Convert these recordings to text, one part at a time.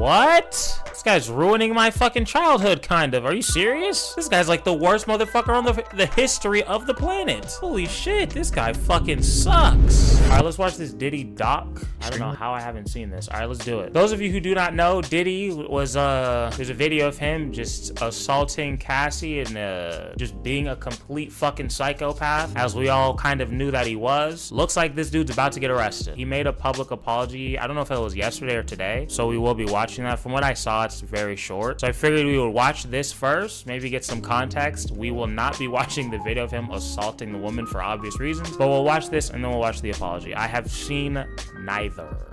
What? This guy's ruining my fucking childhood, kind of. Are you serious? This guy's like the worst motherfucker on the history of the planet. Holy shit, this guy fucking sucks. All right, let's watch this Diddy doc. I don't know how I haven't seen this. All right, let's do it. Those of you who do not know, Diddy was, there's a video of him just assaulting Cassie and just being a complete fucking psychopath, as we all kind of knew that he was. Looks like this dude's about to get arrested. He made a public apology. I don't know if it was yesterday or today, so we will be watching that. From what I saw, it's very short. So I figured we would watch this first, maybe get some context. We will not be watching the video of him assaulting the woman for obvious reasons, but we'll watch this and then we'll watch the apology. I have seen neither.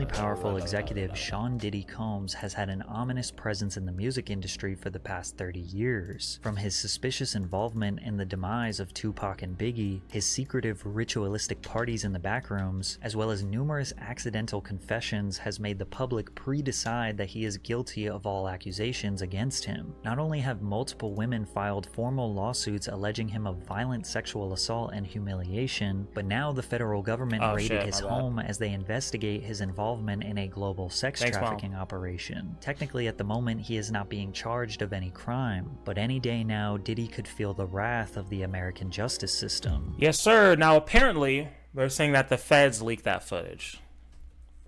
Powerful executive Sean Diddy Combs has had an ominous presence in the music industry for the past 30 years. From his suspicious involvement in the demise of Tupac and Biggie, his secretive ritualistic parties in the backrooms, as well as numerous accidental confessions, has made the public pre-decide that he is guilty of all accusations against him. Not only have multiple women filed formal lawsuits alleging him of violent sexual assault and humiliation, but now the federal government raided his home as they investigate his involvement in a global sex trafficking operation. Technically, at the moment, he is not being charged of any crime, but any day now, Diddy could feel the wrath of the American justice system. Yes, sir. Now, apparently, they're saying that the feds leaked that footage.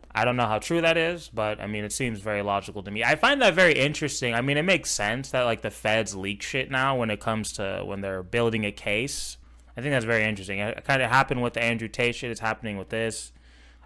I don't know how true that is, but I mean, it seems very logical to me. I find that very interesting. I mean, it makes sense that like the feds leak shit now when it comes to when they're building a case. I think that's very interesting. It kind of happened with the Andrew Tate shit. It's happening with this.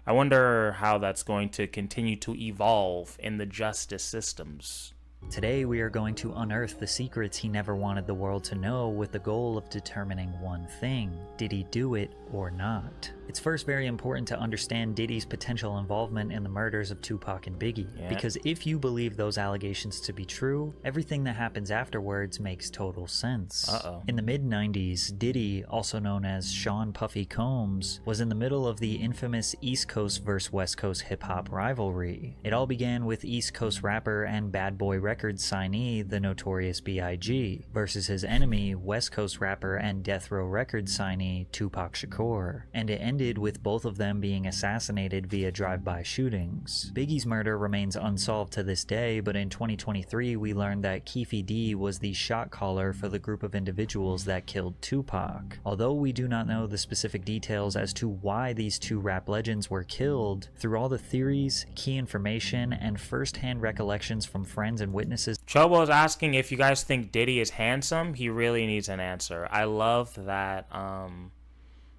I wonder how that's going to continue to evolve in the justice systems. Today, we are going to unearth the secrets he never wanted the world to know with the goal of determining one thing: did he do it or not? It's first very important to understand Diddy's potential involvement in the murders of Tupac and Biggie, because if you believe those allegations to be true, everything that happens afterwards makes total sense. In the mid-90s, Diddy, also known as Sean Puffy Combs, was in the middle of the infamous East Coast vs. West Coast hip-hop rivalry. It all began with East Coast rapper and Bad Boy Records signee, the Notorious B.I.G., versus his enemy, West Coast rapper and Death Row Records signee, Tupac Shakur, and it ended with both of them being assassinated via drive-by shootings. Biggie's murder remains unsolved to this day, but in 2023 we learned that Keefe D was the shot caller for the group of individuals that killed Tupac. Although we do not know the specific details as to why these two rap legends were killed, through all the theories, key information, and first-hand recollections from friends and witnesses. Chobo's asking if you guys think Diddy is handsome. He really needs an answer. I love that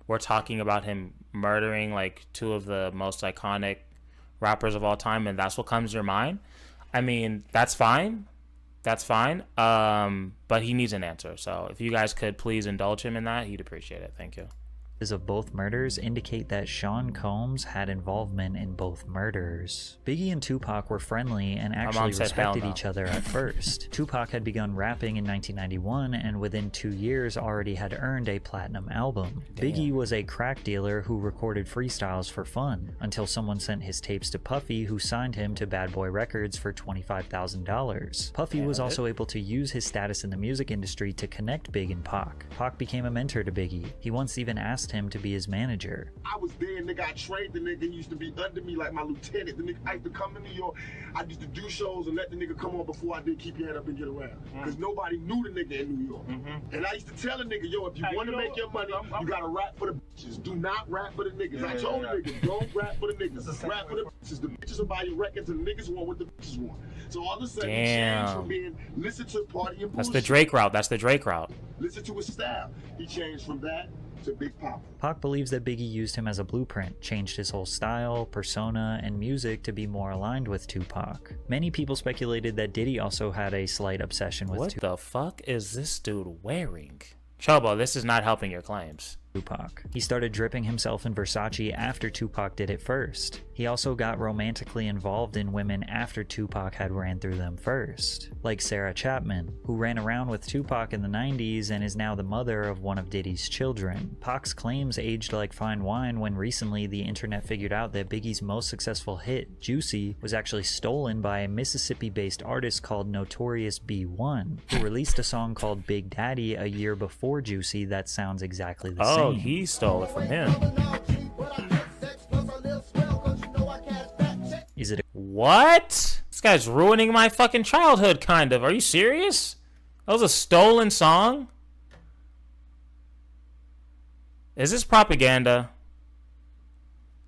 we're talking about him murdering like two of the most iconic rappers of all time, and that's what comes to your mind. I mean, that's fine. That's fine. But he needs an answer. So if you guys could please indulge him in that, he'd appreciate it. Thank you. Of both murders indicate that Sean Combs had involvement in both murders. Biggie and Tupac were friendly and actually respected each other at first. Tupac had begun rapping in 1991 and within 2 years already had earned a platinum album. Biggie was a crack dealer who recorded freestyles for fun, until someone sent his tapes to Puffy, who signed him to Bad Boy Records for $25,000. Puffy was also able to use his status in the music industry to connect Big and Pac. Pac became a mentor to Biggie. He once even asked him to be his manager. I was there, nigga. I trained the nigga. He used to be under me like my lieutenant. The nigga, I used to come to New York. I used to do shows and let the nigga come on before I did Keep Your Head Up and Get Around. Because nobody knew the nigga in New York. And I used to tell the nigga, yo, if you want to make your money, you gotta rap for the bitches. Do not rap for the niggas. I told the nigga, don't rap for the niggas. Rap for the bitches. The bitches will buy your records and the niggas want what the bitches want. So all of a sudden, he changed from being listen to party and bullshit. That's the Drake route. That's the Drake route. Listen to his style. He changed from that to Big Papa. Pac believes that Biggie used him as a blueprint, changed his whole style, persona, and music to be more aligned with Tupac. Many people speculated that Diddy also had a slight obsession with Tupac. What the fuck is this dude wearing? Chobo, this is not helping your claims. Tupac. He started dripping himself in Versace after Tupac did it first. He also got romantically involved in women after Tupac had ran through them first, like Sarah Chapman, who ran around with Tupac in the 90s and is now the mother of one of Diddy's children. Pac's claims aged like fine wine when recently the internet figured out that Biggie's most successful hit, Juicy, was actually stolen by a Mississippi-based artist called Notorious B.I., who released a song called Big Daddy a year before Juicy that sounds exactly the same. Oh, he stole it from him. Is it what? This guy's ruining my fucking childhood, kind of. Are you serious? That was a stolen song? Is this propaganda?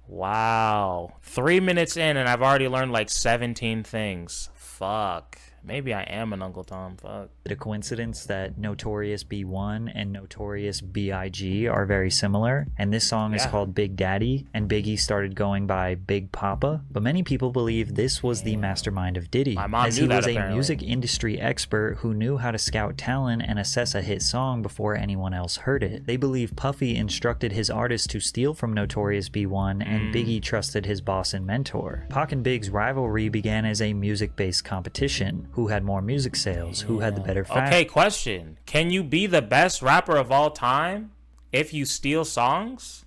Wow. 3 minutes in and I've already learned like 17 things. Fuck. Maybe I am an Uncle Tom. Fuck. A coincidence that Notorious B1 and Notorious B.I.G. are very similar, and this song is called Big Daddy, and Biggie started going by Big Papa, but many people believe this was the mastermind of Diddy, My mom as knew he that, was a apparently. music industry expert who knew how to scout talent and assess a hit song before anyone else heard it. They believe Puffy instructed his artists to steal from Notorious B1, and Biggie trusted his boss and mentor. Pac and Big's rivalry began as a music-based competition. Who had more music sales? Who had the better fact? Okay, question. Can you be the best rapper of all time if you steal songs?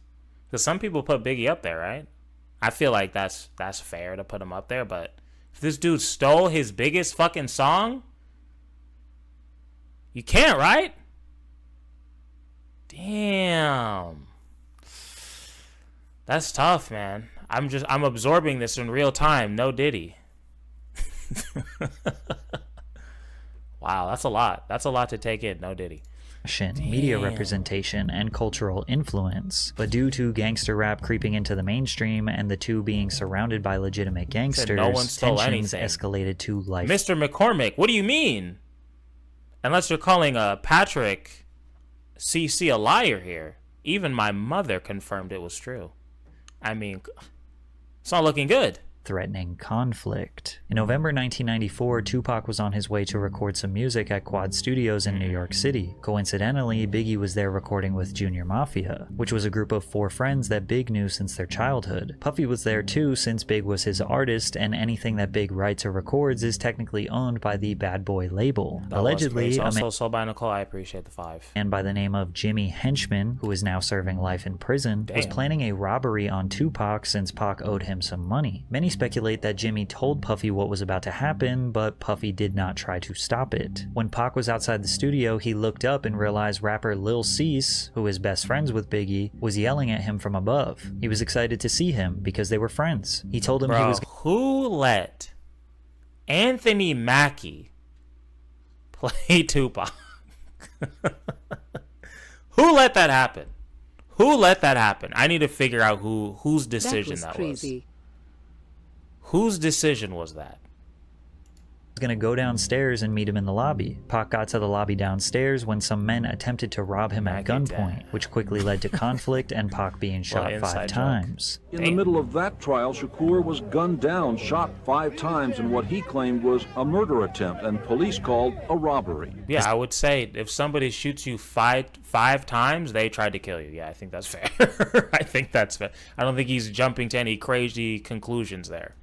Because some people put Biggie up there, right? I feel like that's fair to put him up there, but if this dude stole his biggest fucking song, you can't, right? Damn. That's tough, man. I'm absorbing this in real time. No Diddy. Wow, that's a lot. That's a lot to take in. No Diddy. Media representation, and cultural influence. But due to gangster rap creeping into the mainstream and the two being surrounded by legitimate gangsters, no one stole tensions anything. escalated to life. Mr. McCormick, what do you mean? Unless you're calling Patrick CC a liar here. Even my mother confirmed it was true. I mean, it's not looking good. Threatening conflict. In November 1994, Tupac was on his way to record some music at Quad Studios in New York City. Coincidentally, Biggie was there recording with Junior Mafia, which was a group of 4 friends that Big knew since their childhood. Puffy was there too, since Big was his artist, and anything that Big writes or records is technically owned by the Bad Boy label. Allegedly, also sold by Nicole. I appreciate the 5. And by the name of Jimmy Henchman, who is now serving life in prison, was planning a robbery on Tupac since Pac owed him some money. Many speculate that Jimmy told Puffy what was about to happen, but Puffy did not try to stop it. When Pac was outside the studio, he looked up and realized rapper Lil Cease, who is best friends with Biggie, was yelling at him from above. He was excited to see him because they were friends. He told him he was... Who let Anthony Mackie play Tupac? Who let that happen? Who let that happen? I need to figure out whose decision that was. Whose decision was that? Gonna go downstairs and meet him in the lobby. Pac got to the lobby downstairs when some men attempted to rob him at gunpoint, which quickly led to conflict and Pac being shot 5 times. In the middle of that trial, Shakur was gunned down, shot 5 times in what he claimed was a murder attempt and police called a robbery. Yeah, I would say if somebody shoots you five times, they tried to kill you. Yeah, I think that's fair. I think that's fair. I don't think he's jumping to any crazy conclusions there.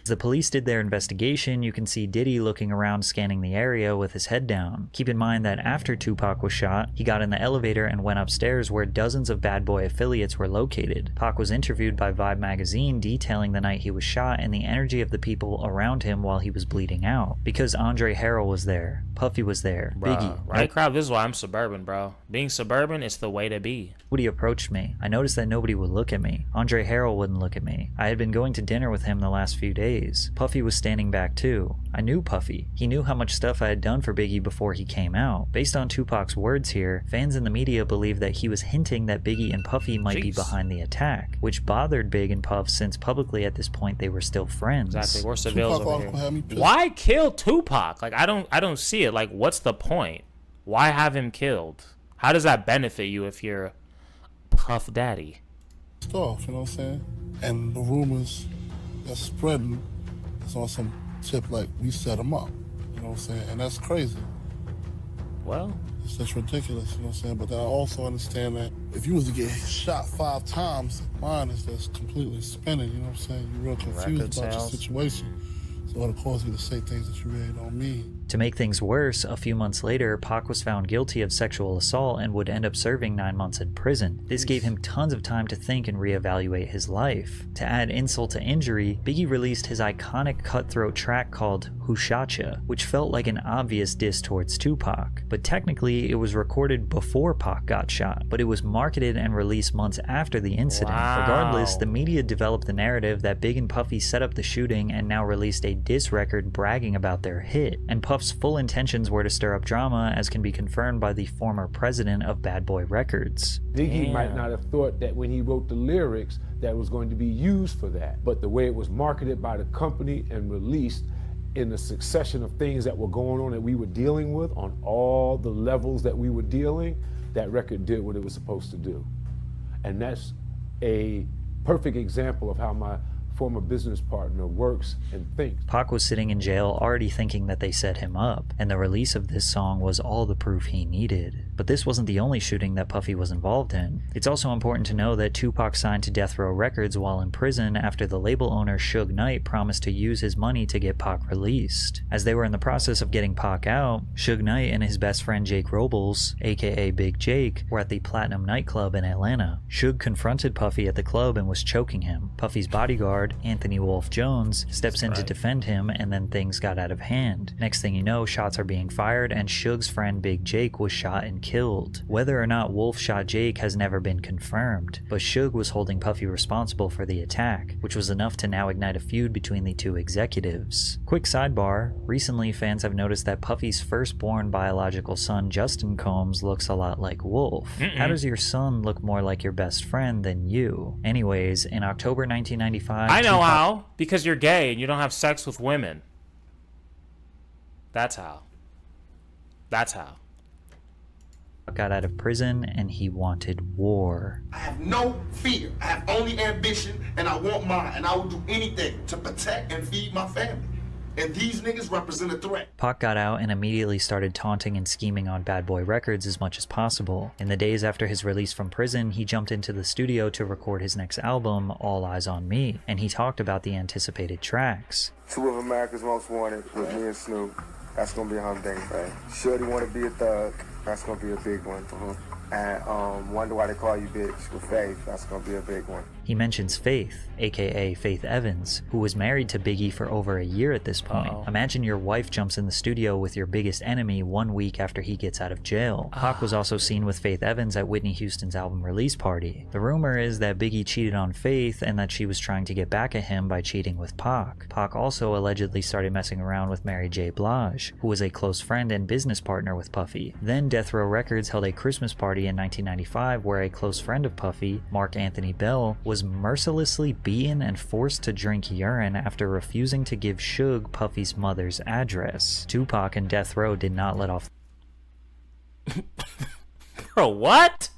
As the police did their investigation, you can see Diddy looking around scanning the area with his head down. Keep in mind that after Tupac was shot, he got in the elevator and went upstairs where dozens of Bad Boy affiliates were located. Pac was interviewed by Vibe magazine detailing the night he was shot and the energy of the people around him while he was bleeding out. Because Andre Harrell was there, Puffy was there, Biggie. Right, crowd, this is why I'm suburban, bro. Being suburban is the way to be. Nobody approached me. I noticed that nobody would look at me. Andre Harrell wouldn't look at me. I had been going to dinner with him the last few days. Puffy was standing back too. I knew Puffy. He knew how much stuff I had done for Biggie before he came out. Based on Tupac's words here, fans in the media believe that he was hinting that Biggie and Puffy might be behind the attack, which bothered Big and Puff since publicly at this point they were still friends. Exactly, we're civilians over here. Why kill Tupac? Like, I don't see it. Like, what's the point? Why have him killed? How does that benefit you if you're Puff Daddy? Stuff, you know what I'm saying? And the rumors that's spreading is on some tip like we set them up, you know what I'm saying? And that's crazy. Well, it's just ridiculous, you know what I'm saying? But then I also understand that if you was to get shot 5 times, mine is just completely spinning, you know what I'm saying? You're real confused about your situation. So it'll cause you to say things that you really don't mean. To make things worse, a few months later, Pac was found guilty of sexual assault and would end up serving 9 months in prison. This gave him tons of time to think and reevaluate his life. To add insult to injury, Biggie released his iconic cutthroat track called Who Shotcha, which felt like an obvious diss towards Tupac. But technically, it was recorded before Pac got shot, but it was marketed and released months after the incident. Wow. Regardless, the media developed the narrative that Big and Puffy set up the shooting and now released a diss record bragging about their hit. And Puff's full intentions were to stir up drama, as can be confirmed by the former president of Bad Boy Records. Biggie might not have thought that when he wrote the lyrics that it was going to be used for that, but the way it was marketed by the company and released in the succession of things that were going on that we were dealing with on all the levels that we were dealing, that record did what it was supposed to do. And that's a perfect example of how my former business partner works and thinks. Pac was sitting in jail already thinking that they set him up, and the release of this song was all the proof he needed. But this wasn't the only shooting that Puffy was involved in. It's also important to know that Tupac signed to Death Row Records while in prison after the label owner Suge Knight promised to use his money to get Pac released. As they were in the process of getting Pac out, Suge Knight and his best friend Jake Robles, aka Big Jake, were at the Platinum nightclub in Atlanta. Suge confronted Puffy at the club and was choking him. Puffy's bodyguard, Anthony Wolf Jones, steps in to defend him, and then things got out of hand. Next thing you know, shots are being fired and Suge's friend Big Jake was shot and killed. Whether or not Wolf shot Jake has never been confirmed, but Suge was holding Puffy responsible for the attack, which was enough to now ignite a feud between the two executives. Quick sidebar, recently fans have noticed that Puffy's firstborn biological son Justin Combs looks a lot like Wolf. How does your son look more like your best friend than you? Anyways, in October 1995, I know how. Because you're gay and you don't have sex with women. That's how. That's how. got out of prison and he wanted war. I have no fear. I have only ambition, and I want mine, and I will do anything to protect and feed my family. And these niggas represent a threat. Pac got out and immediately started taunting and scheming on Bad Boy Records as much as possible. In the days after his release from prison, he jumped into the studio to record his next album, All Eyes on Me, and he talked about the anticipated tracks. Two of America's Most Wanted with me and Snoop. That's gonna be a humdinger, right? Shorty Wanna Be a Thug. That's gonna be a big one. And Wonder Why They Call You Bitch with Faith. That's gonna be a big one. He mentions Faith, aka Faith Evans, who was married to Biggie for over a year at this point. Imagine your wife jumps in the studio with your biggest enemy 1 week after he gets out of jail. Pac was also seen with Faith Evans at Whitney Houston's album release party. The rumor is that Biggie cheated on Faith and that she was trying to get back at him by cheating with Pac. Pac also allegedly started messing around with Mary J. Blige, who was a close friend and business partner with Puffy. Then Death Row Records held a Christmas party in 1995 where a close friend of Puffy, Mark Anthony Bell, was mercilessly beaten and forced to drink urine after refusing to give Suge Puffy's mother's address. Tupac and Death Row did not let off. Bro, what?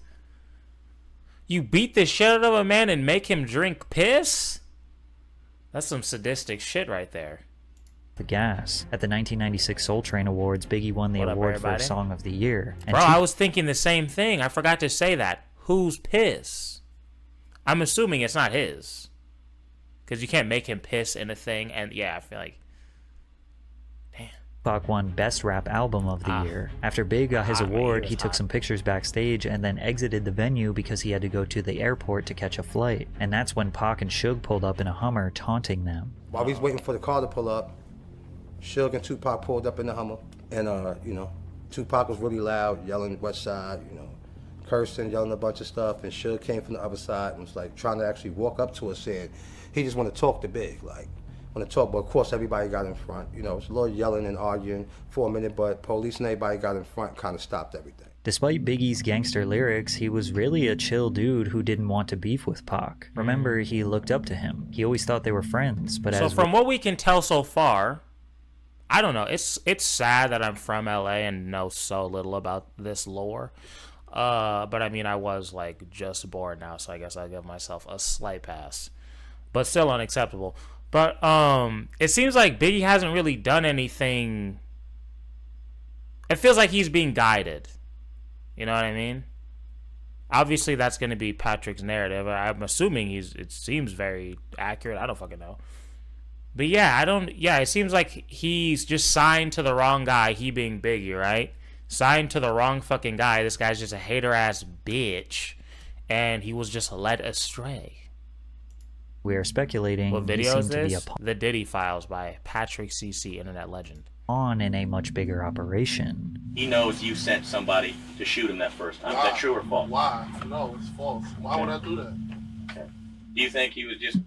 You beat the shit out of a man and make him drink piss? That's some sadistic shit right there. The gas. At the 1996 Soul Train Awards, Biggie won the award for Song of the Year. And bro, I was thinking the same thing. I forgot to say that. Whose piss? I'm assuming it's not his. Because you can't make him piss in a thing. And yeah, I feel like... Damn. Tupac won Best Rap Album of the Year. After Big got his award, he took some pictures backstage and then exited the venue because he had to go to the airport to catch a flight. And that's when Pac and Suge pulled up in a Hummer, taunting them. While we was waiting for the car to pull up, Suge and Tupac pulled up in the Hummer, and you know, Tupac was really loud, yelling West Side, you know, cursing, yelling a bunch of stuff, and Suge came from the other side and was like trying to actually walk up to us, saying he just want to talk to Big, like want to talk. But of course, everybody got in front. You know, it's a little yelling and arguing for a minute, but police and everybody got in front, kind of stopped everything. Despite Biggie's gangster lyrics, he was really a chill dude who didn't want to beef with Pac. Remember, he looked up to him. He always thought they were friends, but so from what we can tell so far, I don't know. It's sad that I'm from LA and know so little about this lore. But I mean, I was like just born now, so I guess I'll give myself a slight pass. But still unacceptable. But it seems like Biggie hasn't really done anything. It feels like he's being guided. You know what I mean? Obviously, that's going to be Patrick's narrative. I'm assuming it seems very accurate. I don't fucking know. But yeah, it seems like he's just signed to the wrong guy, he being Biggie, right? Signed to the wrong fucking guy. This guy's just a hater-ass bitch. And he was just led astray. We are speculating What he video is seemed to be this? The Diddy Files by Patrick CC, internet legend. pawn in a much bigger operation. He knows you sent somebody to shoot him that first time. Is that true or false? Why? No, it's false. Why would I do that? Okay. Do you think he was just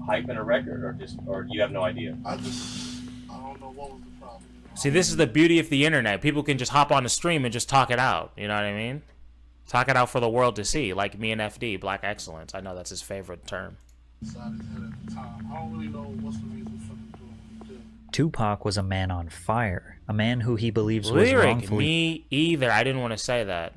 hyping a record, or you have no idea? I don't know what was the problem. See, this is the beauty of the internet. People can just hop on the stream and just talk it out. You know what I mean? Talk it out for the world to see, like me and FD, Black Excellence. I know that's his favorite term. Inside his head at the time. I don't really know what's the reason for him doing what he did. Tupac was a man on fire, a man who he believes was Lyric, wrongfully... me either. I didn't want to say that.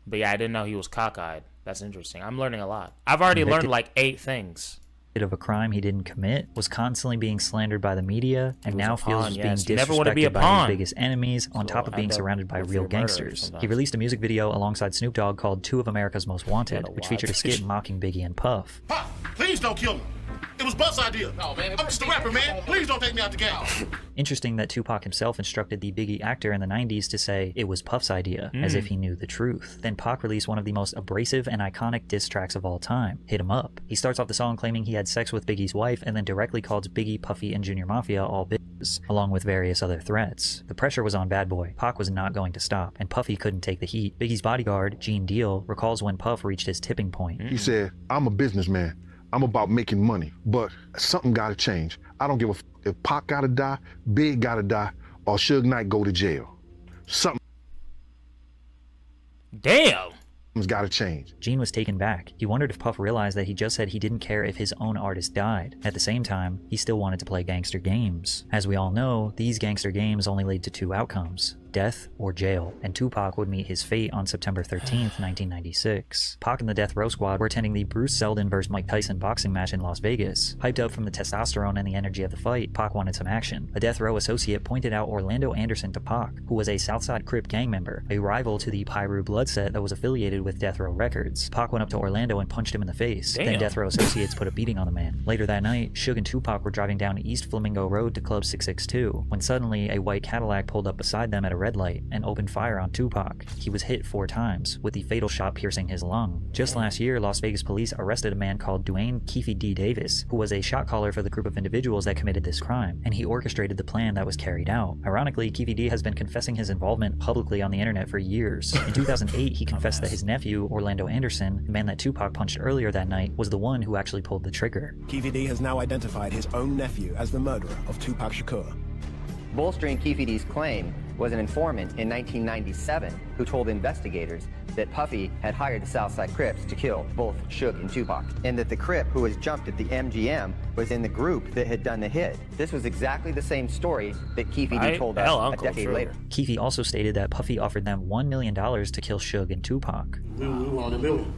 But yeah, I didn't know he was cockeyed. That's interesting. I'm learning a lot. I've already learned like 8 things. of a crime he didn't commit, was constantly being slandered by the media, and now feels being disrespected by his biggest enemies, on top of being surrounded by real gangsters. He released a music video alongside Snoop Dogg called Two of America's Most Wanted, which featured a skit mocking Biggie and Puff. Pop, please don't kill me. It was Buck's idea. No, man, I'm just a rapper, man. Please don't take me out the game. Interesting that Tupac himself instructed the Biggie actor in the 90s to say it was Puff's idea, as if he knew the truth. Then Pac released one of the most abrasive and iconic diss tracks of all time, Hit 'Em Up. He starts off the song claiming he had sex with Biggie's wife and then directly calls Biggie, Puffy, and Junior Mafia all bitches, along with various other threats. The pressure was on Bad Boy. Pac was not going to stop, and Puffy couldn't take the heat. Biggie's bodyguard, Gene Deal, recalls when Puff reached his tipping point. He said, "I'm a businessman. I'm about making money, but something gotta change. I don't give a f if Pac gotta die, Big gotta die, or Suge Knight go to jail. Something's gotta change." Gene was taken back. He wondered if Puff realized that he just said he didn't care if his own artist died. At the same time, he still wanted to play gangster games. As we all know, these gangster games only lead to 2 outcomes: death or jail, and Tupac would meet his fate on September 13th, 1996. Pac and the Death Row Squad were attending the Bruce Seldon vs. Mike Tyson boxing match in Las Vegas. Hyped up from the testosterone and the energy of the fight, Pac wanted some action. A Death Row associate pointed out Orlando Anderson to Pac, who was a Southside Crip gang member, a rival to the Pyru blood set that was affiliated with Death Row Records. Pac went up to Orlando and punched him in the face. Then Death Row associates put a beating on the man. Later that night, Suge and Tupac were driving down East Flamingo Road to Club 662, when suddenly a white Cadillac pulled up beside them at a red light and opened fire on Tupac. He was hit 4 times, with the fatal shot piercing his lung. Just last year, Las Vegas police arrested a man called Dwayne Keefe D. Davis, who was a shot caller for the group of individuals that committed this crime, and he orchestrated the plan that was carried out. Ironically, Keefe D. has been confessing his involvement publicly on the internet for years. In 2008, he confessed that his nephew, Orlando Anderson, the man that Tupac punched earlier that night, was the one who actually pulled the trigger. Keefe D. has now identified his own nephew as the murderer of Tupac Shakur. Bolstering Keefe D's claim was an informant in 1997 who told investigators that Puffy had hired the Southside Crips to kill both Suge and Tupac, and that the Crip who was jumped at the MGM was in the group that had done the hit. This was exactly the same story that Keefe D told us a decade later. Keefe also stated that Puffy offered them $1 million to kill Suge and Tupac. We were on the building.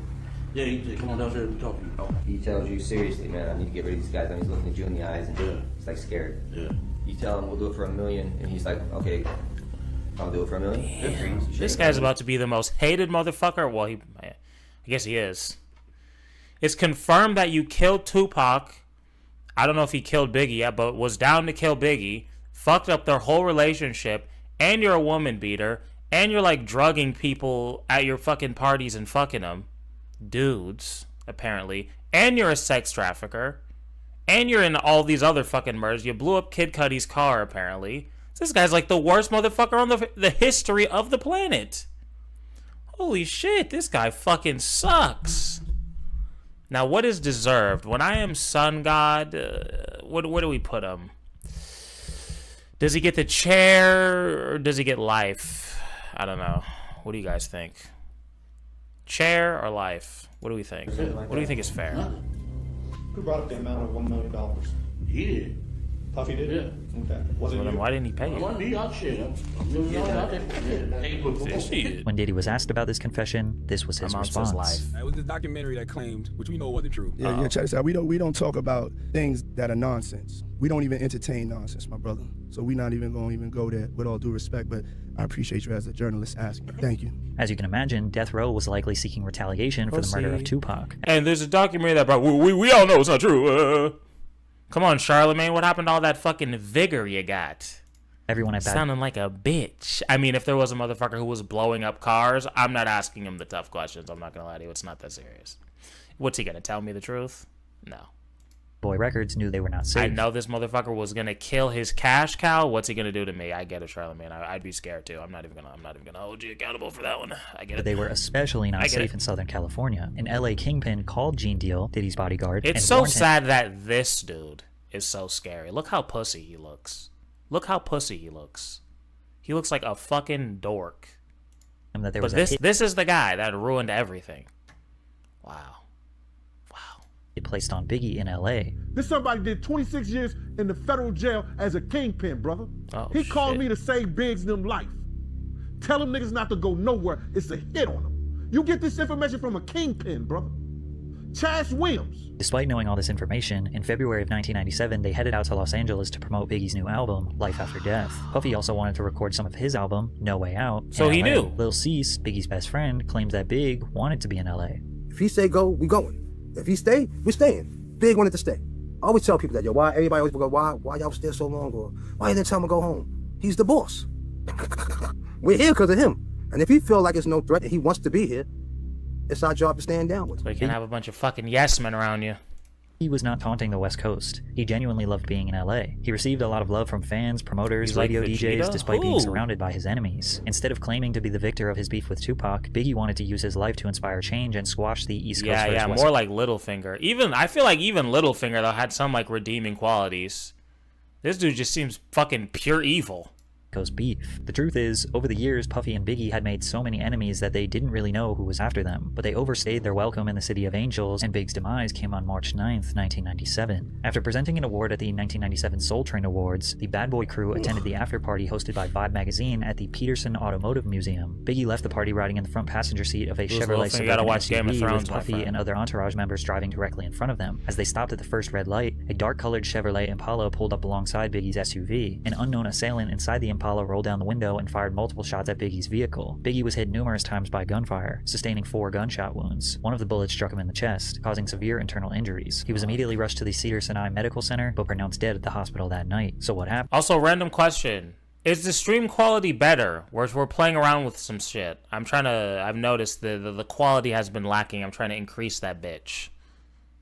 Yeah, he said, "Come on downstairs and talk to you." Oh, he tells you, seriously, man, I need to get rid of these guys. And he's looking at you in the eyes and he's like scared. Yeah. You tell him we'll do it for $1 million, and he's like, okay, I'll do it for $1 million. This guy's about to be the most hated motherfucker. Well, I guess he is. It's confirmed that you killed Tupac. I don't know if he killed Biggie yet, but was down to kill Biggie. Fucked up their whole relationship. And you're a woman beater. And you're like drugging people at your fucking parties and fucking them. Dudes, apparently. And you're a sex trafficker. And you're in all these other fucking murders. You blew up Kid Cudi's car, apparently. This guy's like the worst motherfucker on the history of the planet. Holy shit, this guy fucking sucks. Now, what is deserved? When I am Sun God, what do we put him? Does he get the chair, or does he get life? I don't know. What do you guys think? Chair or life? What do we think? What do you think is fair? Who brought up the amount of $1 million? He did. Puffy did? Yeah. Okay. Was it Well, then why didn't he pay Why you? didn't he out shit? When Diddy was asked about this confession, this was his response. It was this documentary that claimed, which we know wasn't true. Yeah, check this out. We don't talk about things that are nonsense. We don't even entertain nonsense, my brother. So we're not even going to go there, with all due respect, but I appreciate you as a journalist asking. Thank you. As you can imagine, Death Row was likely seeking retaliation for the murder of Tupac. And there's a documentary that we all know it's not true. Come on, Charlemagne. What happened to all that fucking vigor you got? Everyone at sounding like a bitch. I mean, if there was a motherfucker who was blowing up cars, I'm not asking him the tough questions. I'm not gonna lie to you. It's not that serious. What's he gonna tell me the truth? No. Boy Records knew they were not safe. I know this motherfucker was gonna kill his cash cow. What's he gonna do to me? I get it, Charlemagne. I'd be scared too. I'm not even gonna hold you accountable for that one. I get it. But they were especially not safe in Southern California. An LA kingpin called Gene Deal, Diddy's bodyguard. It's so sad that this dude is so scary. Look how pussy he looks. Look how pussy he looks. He looks like a fucking dork. And that there but was this is the guy that ruined everything. Wow. It placed on Biggie in LA. This somebody did 26 years in the federal jail as a kingpin, brother. He called me to save Biggs' them life. Tell them niggas not to go nowhere. It's a hit on them. You get this information from a kingpin, brother. Chaz Williams. Despite knowing all this information, in February of 1997, they headed out to Los Angeles to promote Biggie's new album, Life After Death. Puffy also wanted to record some of his album, No Way Out. So he knew. Lil Cease, Biggie's best friend, claims that Big wanted to be in LA. If he say go, we going. If he stay, we staying. Big wanted to stay. I always tell people that, yo, why everybody always go, why y'all stay so long, or why you didn't tell him to go home? He's the boss. We're here because of him. And if he feel like it's no threat and he wants to be here, it's our job to stand down with him. So you can't have a bunch of fucking yes men around you. He was not taunting the West Coast. He genuinely loved being in LA. He received a lot of love from fans, promoters, radio DJs, despite being surrounded by his enemies. Instead of claiming to be the victor of his beef with Tupac, Biggie wanted to use his life to inspire change and squash the East Coast versus West. More like Littlefinger. I feel like even Littlefinger though had some like redeeming qualities. This dude just seems fucking pure evil. Coast beef. The truth is, over the years, Puffy and Biggie had made so many enemies that they didn't really know who was after them, but they overstayed their welcome in the City of Angels, and Big's demise came on March 9th, 1997. After presenting an award at the 1997 Soul Train Awards, the Bad Boy crew attended the after-party hosted by Vibe magazine at the Peterson Automotive Museum. Biggie left the party riding in the front passenger seat of a Chevrolet Suburban SUV with Puffy and other entourage members driving directly in front of them. As they stopped at the first red light, a dark-colored Chevrolet Impala pulled up alongside Biggie's SUV. An unknown assailant inside the Impala rolled down the window and fired multiple shots at Biggie's vehicle. Biggie was hit numerous times by gunfire, sustaining 4 gunshot wounds. One of the bullets struck him in the chest, causing severe internal injuries. He was immediately rushed to the Cedars-Sinai Medical Center, but pronounced dead at the hospital that night. So what happened? Also, random question. Is the stream quality better? We're playing around with some shit. I've noticed the quality has been lacking. I'm trying to increase that bitch.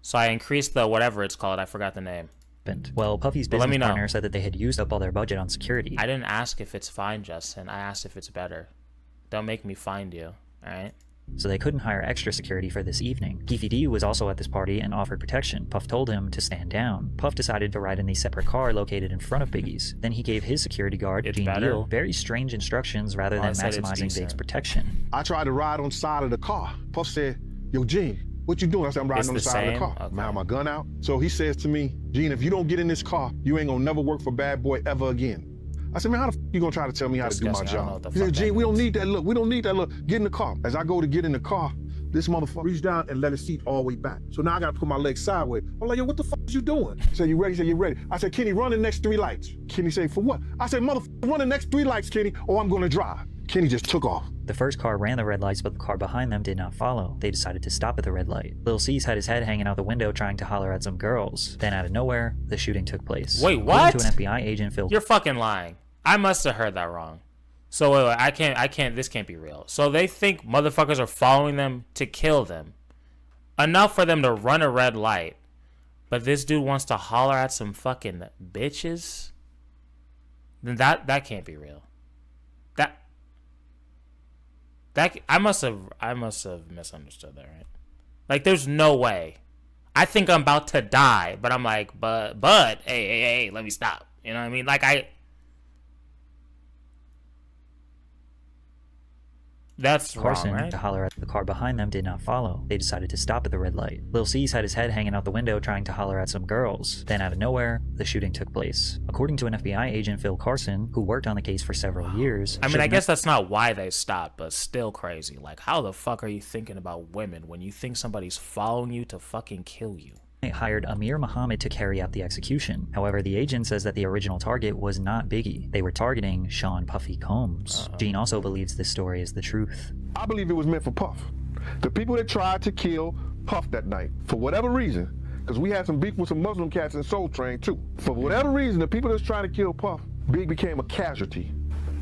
So I increased the whatever it's called. I forgot the name. Well, Puffy's business partner said that they had used up all their budget on security. I didn't ask if it's fine, Justin. I asked if it's better. Don't make me find you, alright? So they couldn't hire extra security for this evening. Keefy D was also at this party and offered protection. Puff told him to stand down. Puff decided to ride in the separate car located in front of Biggie's. Then he gave his security guard, Gene Deal, very strange instructions rather than maximizing Big's protection. I tried to ride on the side of the car. Puff said, yo, Gene, what you doing? I said, I'm riding on the side of the car. Okay. I have my gun out. So he says to me, Gene, if you don't get in this car, you ain't gonna never work for Bad Boy ever again. I said, man, how the f you gonna try to tell me how to do my job? He said, Gene, we don't need that look. We don't need that look. Get in the car. As I go to get in the car, this motherfucker reached down and let his seat all the way back. So now I gotta put my legs sideways. I'm like, yo, what the fuck is you doing? He said, you ready? He said, you ready? I said, Kenny, run the next 3 lights. Kenny said, for what? I said, motherfucker, run the next 3 lights, Kenny, or I'm gonna drive. Kenny just took off. The first car ran the red lights, but the car behind them did not follow. They decided to stop at the red light. Lil Cease had his head hanging out the window trying to holler at some girls. Then out of nowhere, the shooting took place. Wait, what? According to an FBI agent, Phil. You're fucking lying. I must have heard that wrong. So wait, I can't, this can't be real. So they think motherfuckers are following them to kill them. Enough for them to run a red light. But this dude wants to holler at some fucking bitches? Then that can't be real. I must have misunderstood that, right? Like, there's no way. I think I'm about to die, but I'm like, but, hey, let me stop. You know what I mean? Like, that's Carson, wrong, right? To holler at the car behind them did not follow. They decided to stop at the red light. Lil Cease had his head hanging out the window trying to holler at some girls. Then out of nowhere, the shooting took place. According to an FBI agent, Phil Carson, who worked on the case for several years. I mean, I guess that's not why they stopped, but still crazy. Like, how the fuck are you thinking about women when you think somebody's following you to fucking kill you? Hired Amir Muhammad to carry out the execution. However, the agent says that the original target was not Biggie. They were targeting Sean Puffy Combs. Gene also believes this story is the truth. I believe it was meant for Puff. The people that tried to kill Puff that night, for whatever reason, Because we had some beef with some Muslim cats in Soul Train too. For whatever reason, the people that's trying to kill Puff, Big became a casualty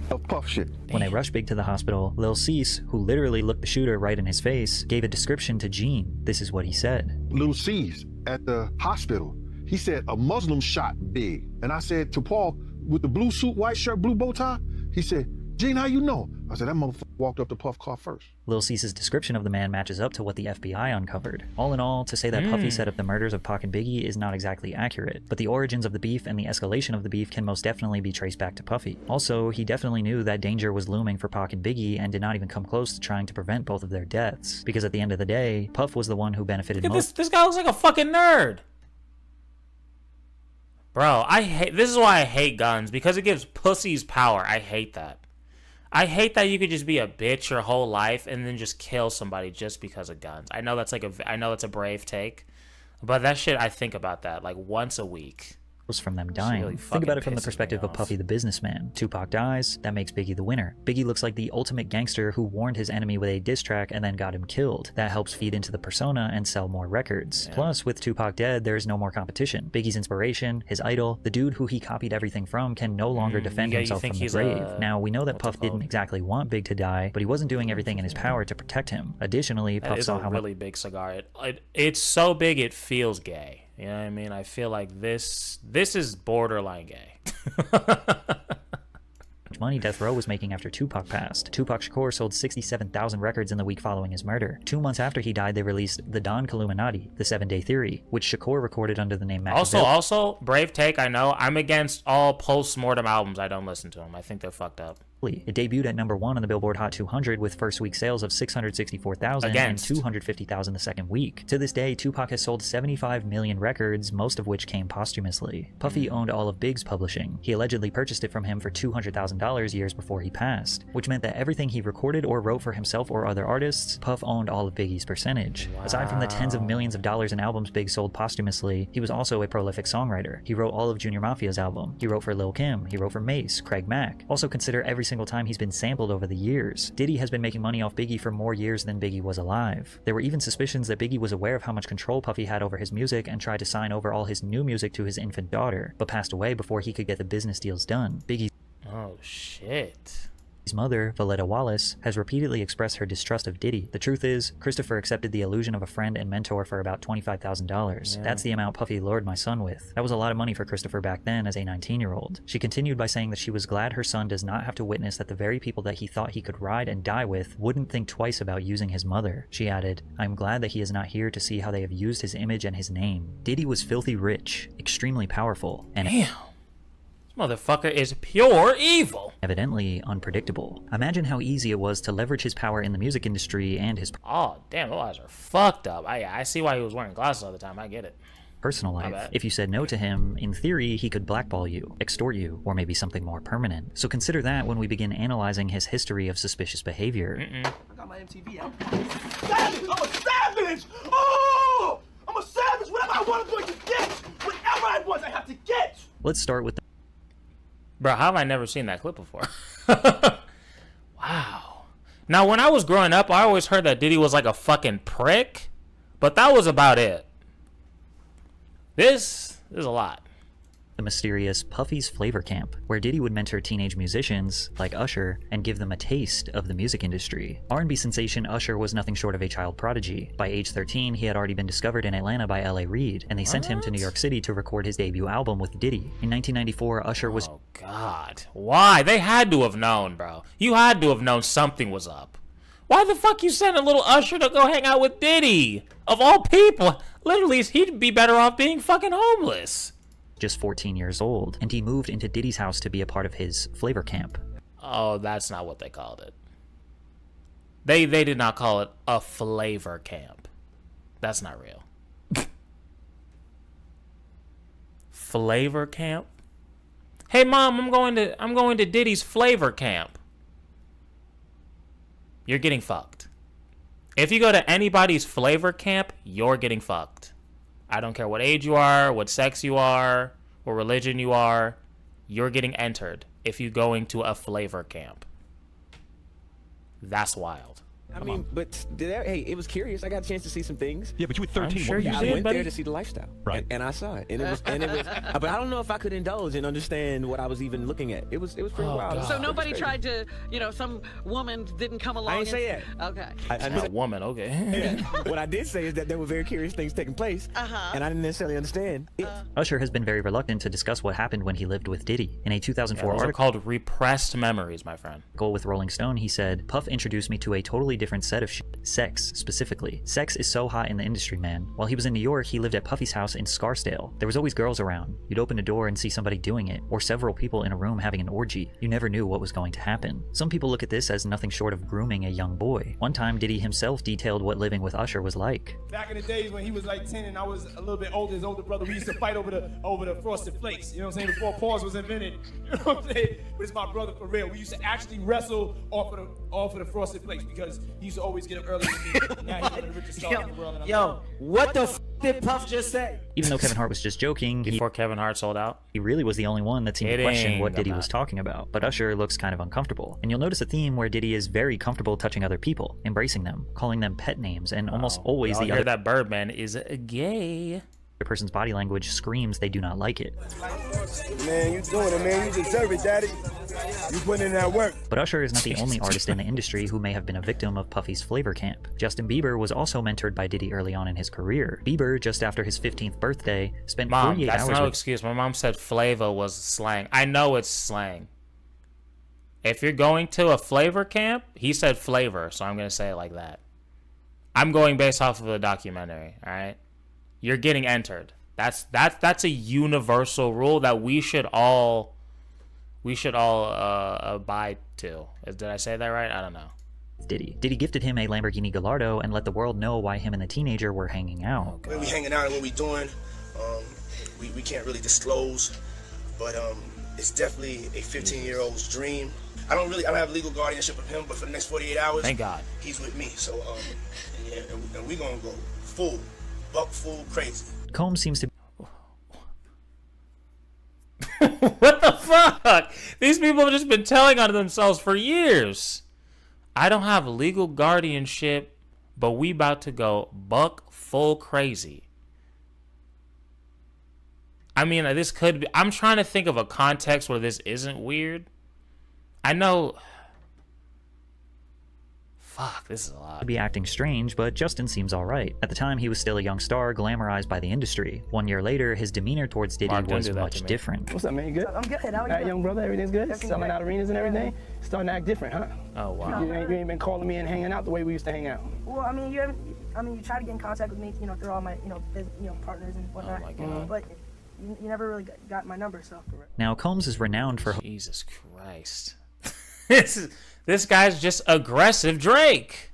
of Puff shit. When they rushed Big to the hospital, Lil Cease, who literally looked the shooter right in his face, gave a description to Gene. This is what he said. Lil Cease at the hospital, he said a Muslim shot Big. And I said to Paul, with the blue suit, white shirt, blue bow tie, he said, Gene, how you know? I said, that motherfucker walked up to Puff car first. Lil Cease's description of the man matches up to what the FBI uncovered. All in all, to say that Puffy set up the murders of Pac and Biggie is not exactly accurate, but the origins of the beef and the escalation of the beef can most definitely be traced back to Puffy. Also, he definitely knew that danger was looming for Pac and Biggie and did not even come close to trying to prevent both of their deaths, because at the end of the day, Puff was the one who benefited most. This guy looks like a fucking nerd. Bro, this is why I hate guns, because it gives pussies power. I hate that. I hate that you could just be a bitch your whole life and then just kill somebody just because of guns. I know that's a brave take, but that shit, I think about that like once a week. From them dying. Really Think about it from the perspective of Puffy the businessman. Tupac dies, that makes Biggie the winner. Biggie looks like the ultimate gangster who warned his enemy with a diss track and then got him killed. That helps feed into the persona and sell more records. Yeah. Plus, with Tupac dead, there is no more competition. Biggie's inspiration, his idol, the dude who he copied everything from, can no longer defend himself from the grave. Now, we know that Puff didn't exactly want Big to die, but he wasn't doing everything in his power to protect him. Additionally, Puff saw how really big cigar. It's so big it feels gay. You know what I mean? I feel like this is borderline gay. money Death Row was making after Tupac passed. Tupac Shakur sold 67,000 records in the week following his murder. 2 months after he died, they released The Don Illuminati, The 7-Day Theory, which Shakur recorded under the name Machiavelli. Also, brave take, I know. I'm against all post-mortem albums. I don't listen to them. I think they're fucked up. It debuted at #1 on the Billboard Hot 200 with first week sales of 664,000 and 250,000 the second week. To this day, Tupac has sold 75 million records, most of which came posthumously. Puffy owned all of Big's publishing. He allegedly purchased it from him for $200,000 years before he passed, which meant that everything he recorded or wrote for himself or other artists, Puff owned all of Biggie's percentage. Wow. Aside from the tens of millions of dollars in albums Big sold posthumously, he was also a prolific songwriter. He wrote all of Junior Mafia's album. He wrote for Lil' Kim. He wrote for Mace, Craig Mack. Also consider every single time he's been sampled over the years. Diddy has been making money off Biggie for more years than Biggie was alive. There were even suspicions that Biggie was aware of how much control Puffy had over his music and tried to sign over all his new music to his infant daughter, but passed away before he could get the business deals done. Oh shit. His mother, Valletta Wallace, has repeatedly expressed her distrust of Diddy. The truth is, Christopher accepted the illusion of a friend and mentor for about $25,000. Yeah. That's the amount Puffy lured my son with. That was a lot of money for Christopher back then as a 19-year-old. She continued by saying that she was glad her son does not have to witness that the very people that he thought he could ride and die with wouldn't think twice about using his mother. She added, "I'm glad that he is not here to see how they have used his image and his name." Diddy was filthy rich, extremely powerful, and motherfucker is pure evil. Evidently unpredictable. Imagine how easy it was to leverage his power in the music industry and his Oh, damn, those eyes are fucked up. I see why he was wearing glasses all the time. I get it. Personal life. If you said no to him, in theory, he could blackball you, extort you, or maybe something more permanent. So consider that when we begin analyzing his history of suspicious behavior. I got my MTV out. Savage! I'm a savage! Oh! I'm a savage! Whatever I want, I'm going to get! Whatever I want, I have to get! Let's start with Bro, how have I never seen that clip before? Wow. Now, when I was growing up, I always heard that Diddy was like a fucking prick, but that was about it. This is a lot. The mysterious Puffy's Flavor Camp, where Diddy would mentor teenage musicians, like Usher, and give them a taste of the music industry. R&B sensation Usher was nothing short of a child prodigy. By age 13, he had already been discovered in Atlanta by L.A. Reid, and they sent him to New York City to record his debut album with Diddy. In 1994, Usher was... Oh, God. Why? They had to have known, bro. You had to have known something was up. Why the fuck you sent a little Usher to go hang out with Diddy? Of all people, literally, he'd be better off being fucking homeless. Just 14 years old, and he moved into Diddy's house to be a part of his Flavor Camp. Oh, that's not what they called it. They did not call it a Flavor Camp. That's not real. Flavor Camp? Hey mom, I'm going to Diddy's Flavor Camp. You're getting fucked. If you go to anybody's Flavor Camp, you're getting fucked. I don't care what age you are, what sex you are, what religion you are, you're getting entered if you're going to a Flavor Camp. That's wild. I mean, but hey, it was curious. I got a chance to see some things. Yeah, but you were 13. Sure you I did, went buddy. there to see the lifestyle, right? And I saw it, and it was, but I don't know if I could indulge and understand what I was even looking at. It was pretty wild. So nobody tried to, some woman didn't come along. I didn't say that. Okay. I woman, okay. What I did say is that there were very curious things taking place, and I didn't necessarily understand it. Usher has been very reluctant to discuss what happened when he lived with Diddy. In a 2004 those are article called repressed memories, my friend. With Rolling Stone, he said, "Puff introduced me to a totally different set of sex, specifically. Sex is so hot in the industry, man. While he was in New York, he lived at Puffy's house in Scarsdale. There was always girls around. You'd open a door and see somebody doing it, or several people in a room having an orgy. You never knew what was going to happen. Some people look at this as nothing short of grooming a young boy. One time, Diddy himself detailed what living with Usher was like. Back in the days when he was like 10 and I was a little bit older, his older brother, we used to fight over the Frosted Flakes. You know what I'm saying? Before pause was invented. You know what I'm saying? But it's my brother for real. We used to actually wrestle off of the Frosted Flakes because he used to always get up early with me. Now he's one of the richest stars in the world. Yo, what the f did Puff just say? Even though Kevin Hart was just joking, before Kevin Hart sold out, he really was the only one that seemed to question what Diddy was talking about. But Usher looks kind of uncomfortable. And you'll notice a theme where Diddy is very comfortable touching other people, embracing them, calling them pet names, and almost always the other that Birdman is gay. The person's body language screams they do not like it. Man, you doing it, man. You deserve it, daddy. You putting in that work. But Usher is not the only artist in the industry who may have been a victim of Puffy's flavor camp. Justin Bieber was also mentored by Diddy early on in his career. Bieber, just after his 15th birthday, spent 48 hours that's no excuse. My mom said flavor was slang. I know it's slang. If you're going to a flavor camp, he said flavor, so I'm going to say it like that. I'm going based off of the documentary, all right? You're getting entered. That's a universal rule that we should all abide to. Did I say that right? I don't know. Diddy gifted him a Lamborghini Gallardo and let the world know why him and the teenager were hanging out. When we hanging out and what we doing, we can't really disclose, but it's definitely a 15-year-old's dream. I don't have legal guardianship of him, but for the next 48 hours, thank God, he's with me. So yeah, and we gonna go full crazy. Combs seems to what the fuck? These people have just been telling on themselves for years. I don't have legal guardianship, but we about to go buck full crazy. I mean, this could be... I'm trying to think of a context where this isn't weird. I know... Fuck, this is a lot. Be acting strange, but Justin seems alright. At the time, he was still a young star, glamorized by the industry. 1 year later, his demeanor towards Diddy was much different. What's up, man? You good? I'm good. How are you? Young brother, everything's good? Selling out arenas and everything? Starting to act different, huh? Oh, wow. You ain't been calling me and hanging out the way we used to hang out. Well, I mean, you try to get in contact with me, through all my, partners and whatnot. Oh, my God. But you never really got my number, so. Now, Combs is renowned for... Jesus Christ. This guy's just aggressive Drake.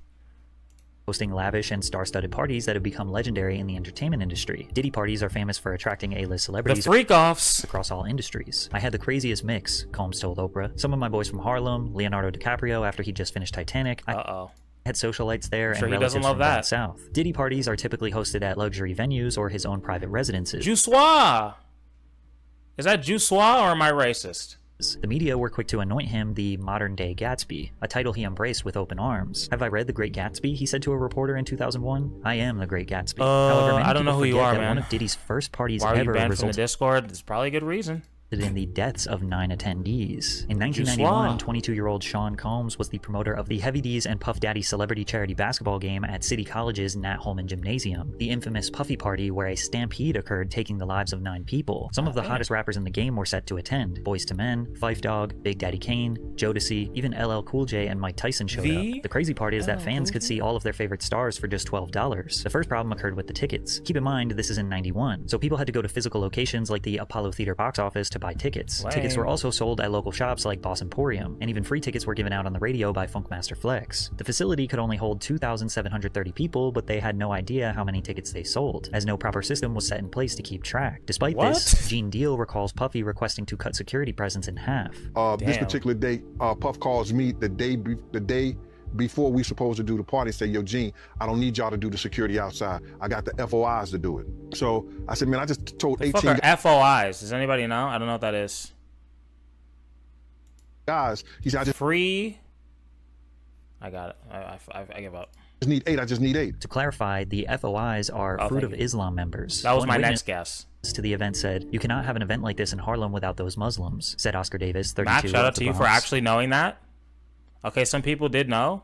Hosting lavish and star-studded parties that have become legendary in the entertainment industry. Diddy parties are famous for attracting A-list celebrities. The freak-offs. Across all industries. I had the craziest mix, Combs told Oprah. Some of my boys from Harlem, Leonardo DiCaprio after he just finished Titanic. I had socialites there and relatives from down south. Diddy parties are typically hosted at luxury venues or his own private residences. Jussoir! Is that Jussoir or am I racist? The media were quick to anoint him the modern-day Gatsby, a title he embraced with open arms. Have I read The Great Gatsby? He said to a reporter in 2001. I am The Great Gatsby. However, many I don't know who you are, man. One of Diddy's first parties Why are ever you banned from the Discord? There's probably a good reason. In the deaths of 9 attendees. In 1991, 22-year-old Sean Combs was the promoter of the Heavy D's and Puff Daddy celebrity charity basketball game at City College's Nat Holman Gymnasium, the infamous Puffy Party where a stampede occurred taking the lives of 9 people. Some of the hottest rappers in the game were set to attend. Boyz II Men, Phife Dawg, Big Daddy Kane, Jodeci, even LL Cool J and Mike Tyson showed up. The crazy part is that fans could see all of their favorite stars for just $12. The first problem occurred with the tickets. Keep in mind, this is in 91, so people had to go to physical locations like the Apollo Theater box office to buy tickets. Tickets were also sold at local shops like Boss Emporium, and even free tickets were given out on the radio by Funkmaster Flex. The facility could only hold 2,730 people, but they had no idea how many tickets they sold, as no proper system was set in place to keep track. Despite this, Gene Deal recalls Puffy requesting to cut security presence in half. This particular day, Puff calls me the day before we supposed to do the party and say, yo, Gene, I don't need y'all to do the security outside. I got the FOIs to do it. So I said, man, I just told 18 guys. FOIs? Does anybody know? I don't know what that is. Guys, he said, I just free. I got it. I give up. I just need 8. I just need 8. To clarify, the FOIs are Fruit of Islam members. That was One my witness next guess. To the event said, "You cannot have an event like this in Harlem without those Muslims," said Oscar Davis, 32. Matt, shout out to you for actually knowing that. Okay, some people did know.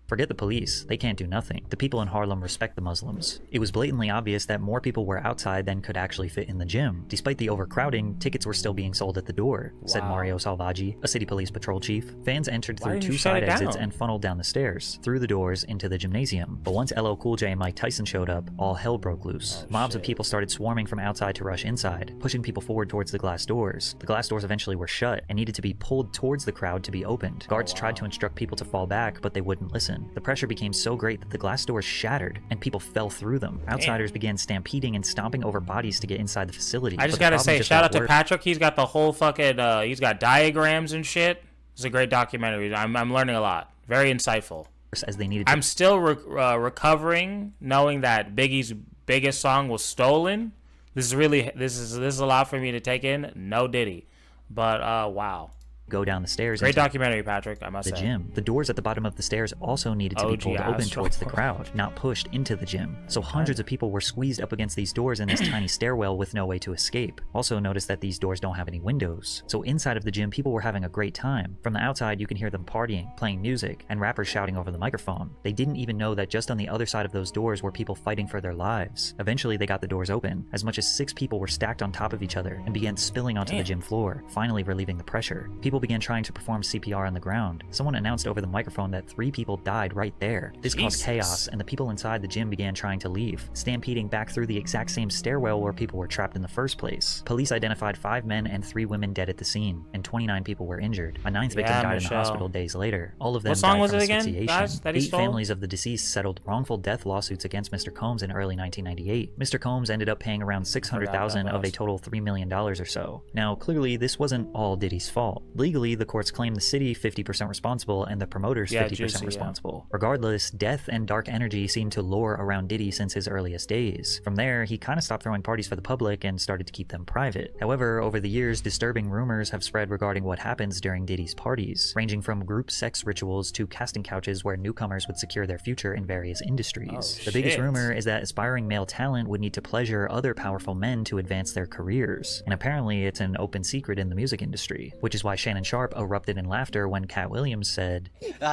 Forget the police. They can't do nothing. The people in Harlem respect the Muslims. It was blatantly obvious that more people were outside than could actually fit in the gym. Despite the overcrowding, tickets were still being sold at the door, said Mario Salvaggi, a city police patrol chief. Fans entered through 2 side exits and funneled down the stairs, through the doors into the gymnasium. But once LL Cool J and Mike Tyson showed up, all hell broke loose. Mobs of people started swarming from outside to rush inside, pushing people forward towards the glass doors. The glass doors eventually were shut and needed to be pulled towards the crowd to be opened. Guards tried to instruct people to fall back, but they wouldn't listen. The pressure became so great that the glass doors shattered and people fell through them. Outsiders began stampeding and stomping over bodies to get inside the facility. I just gotta say, shout out to Patrick. He's got the whole fucking, he's got diagrams and shit. It's a great documentary. I'm learning a lot. Very insightful. As they needed to. I'm still recovering, knowing that Biggie's biggest song was stolen. This is a lot for me to take in. No Diddy, but wow. Go down the stairs. Great documentary, Patrick, I must say. The gym. The doors at the bottom of the stairs also needed to be pulled open towards the crowd, not pushed into the gym. So hundreds of people were squeezed up against these doors in this tiny stairwell with no way to escape. Also notice that these doors don't have any windows. So inside of the gym, people were having a great time. From the outside, you can hear them partying, playing music, and rappers shouting over the microphone. They didn't even know that just on the other side of those doors were people fighting for their lives. Eventually, they got the doors open. As much as 6 people were stacked on top of each other and began spilling onto the gym floor, finally relieving the pressure. People began trying to perform CPR on the ground. Someone announced over the microphone that 3 people died right there. This caused chaos, and the people inside the gym began trying to leave, stampeding back through the exact same stairwell where people were trapped in the first place. Police identified 5 men and 3 women dead at the scene, and 29 people were injured. A 9th victim died in the hospital days later. All of them died from asphyxiation. Guys, 8 families of the deceased settled wrongful death lawsuits against Mr. Combs in early 1998. Mr. Combs ended up paying around $600,000 of a total $3 million or so. Now, clearly, this wasn't all Diddy's fault. Legally, the courts claimed the city 50% responsible and the promoters 50% responsible. Regardless, death and dark energy seemed to lure around Diddy since his earliest days. From there, he kind of stopped throwing parties for the public and started to keep them private. However, over the years, disturbing rumors have spread regarding what happens during Diddy's parties, ranging from group sex rituals to casting couches where newcomers would secure their future in various industries. The biggest rumor is that aspiring male talent would need to pleasure other powerful men to advance their careers, and apparently it's an open secret in the music industry, which is why Shannon Sharp erupted in laughter when Cat Williams said,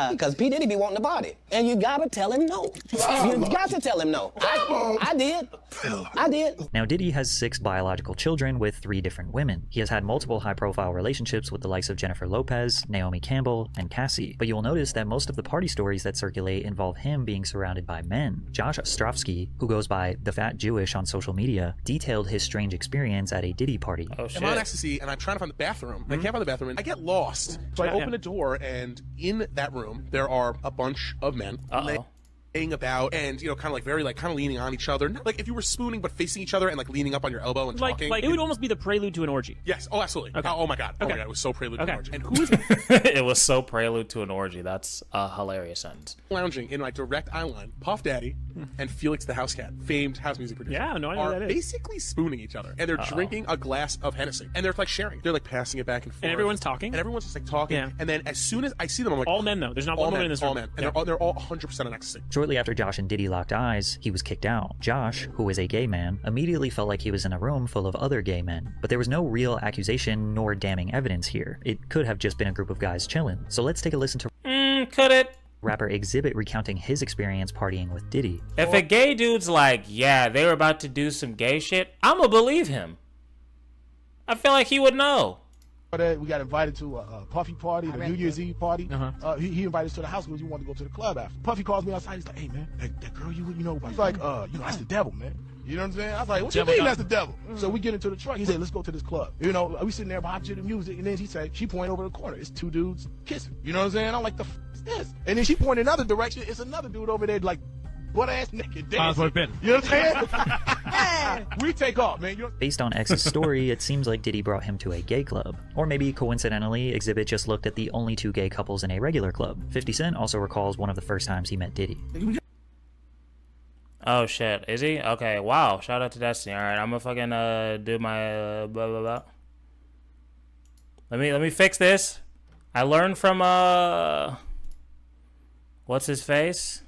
"Because P. Diddy be wanting the body, and you gotta tell him no. You got to tell him no." I did. Now, Diddy has 6 biological children with 3 different women. He has had multiple high-profile relationships with the likes of Jennifer Lopez, Naomi Campbell, and Cassie. But you'll notice that most of the party stories that circulate involve him being surrounded by men. Josh Ostrovsky, who goes by The Fat Jewish on social media, detailed his strange experience at a Diddy party. I'm on ecstasy, and I'm trying to find the bathroom. And I can't find the bathroom, and I get lost. So I open the door, and in that room, there are a bunch of men. Laying about and, you know, kind of like very, like, kind of leaning on each other. Like if you were spooning but facing each other and like leaning up on your elbow and talking. Like it would almost be the prelude to an orgy. Yes. Oh, absolutely. Okay. Oh my God. Oh Okay. my God. It was so prelude to an orgy. And who is It was so prelude to an orgy. That's a hilarious sentence. lounging in my direct eye line? Puff Daddy and Felix the House Cat, famed house music producer. Yeah, no, I know who are that is. basically spooning each other. And they're drinking a glass of Hennessy. And they're like sharing. They're like passing it back and forth. And everyone's talking. And everyone's just like talking. Yeah. And then as soon as I see them, I'm like, all men though. There's not all one men, woman in this all room. men. And they're all 100% on ecstasy. Shortly after Josh and Diddy locked eyes, he was kicked out. Josh, who is a gay man, immediately felt like he was in a room full of other gay men. But there was no real accusation nor damning evidence here. It could have just been a group of guys chilling. So let's take a listen to could it? rapper Exhibit recounting his experience partying with Diddy. If a gay dude's like, yeah, they were about to do some gay shit, I'ma believe him. I feel like he would know. We got invited to a Puffy party, the New Year's Eve party. He invited us to the house because he wanted to go to the club after. Puffy calls me outside. He's like, "Hey man, that girl you know about?" He's like, that's the devil, man. You know what I'm saying? I was like, "What you mean that's the devil?" So we get into the truck. He said, "Let's go to this club." You know, we sitting there behind to the music, and then he said, she pointed over the corner. It's 2 dudes kissing. You know what I'm saying? I'm like, "The f is this?" And then she pointed another direction. It's another dude over there, like butt ass naked dancing. You know what I'm saying? We take off, man. Based on X's story, it seems like Diddy brought him to a gay club. Or maybe coincidentally, Exhibit just looked at the only 2 gay couples in a regular club. 50 Cent also recalls one of the first times he met Diddy. Oh shit, is he? Okay, wow. Shout out to Destiny. All right, I'm gonna fucking do my blah blah blah. Let me fix this. I learned from What's his face?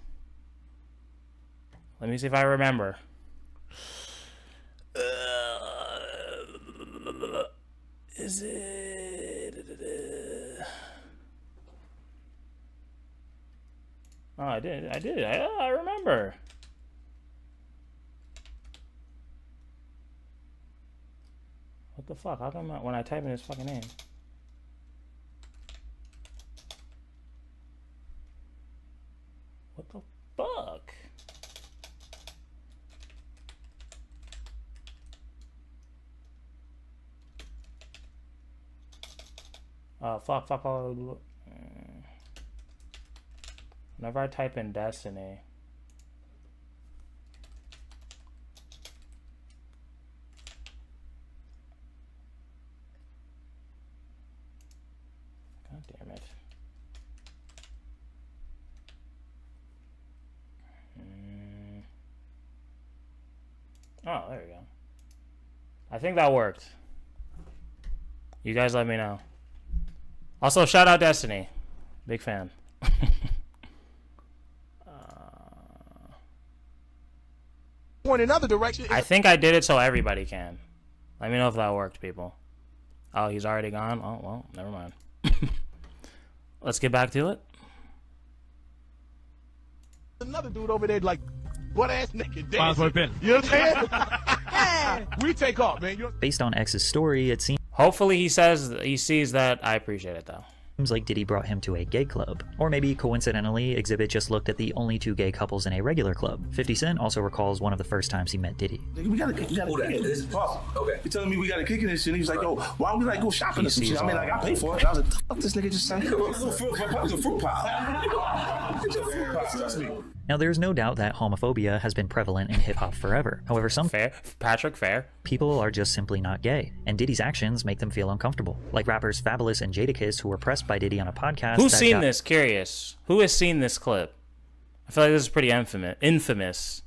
Let me see if I remember. Is it? Oh, I did. I remember. What the fuck? How come when I type in his fucking name? What the fuck? Fuck. Whenever I type in Destiny. God damn it. Oh, there we go. I think that worked. You guys let me know. Also, shout out Destiny. Big fan. Point in another direction. I think I did it so everybody can. Let me know if that worked, people. Oh, he's already gone? Oh, well, never mind. Let's get back to it. Another dude over there, like, butt ass naked. Might as well been. You know what I'm saying? We take off, man. Based on X's story, it seems. Hopefully he sees that. I appreciate it, though. Seems like Diddy brought him to a gay club. Or maybe, coincidentally, Exhibit just looked at the only 2 gay couples in a regular club. 50 Cent also recalls one of the first times he met Diddy. We gotta kick it. This is possible. Okay. You're telling me we gotta kick it and shit. And he was like, yo, why don't we like go shopping or some shit? I mean, like, I pay for it. I was like, fuck this nigga just saying. It's a fruit pie. It's a fruit pie. Trust me. Now, there's no doubt that homophobia has been prevalent in hip-hop forever. However, some fair people are just simply not gay, and Diddy's actions make them feel uncomfortable. Like rappers Fabulous and Jadakiss, who were pressed by Diddy on a podcast. Who's seen this? Curious. Who has seen this clip? I feel like this is pretty infamous.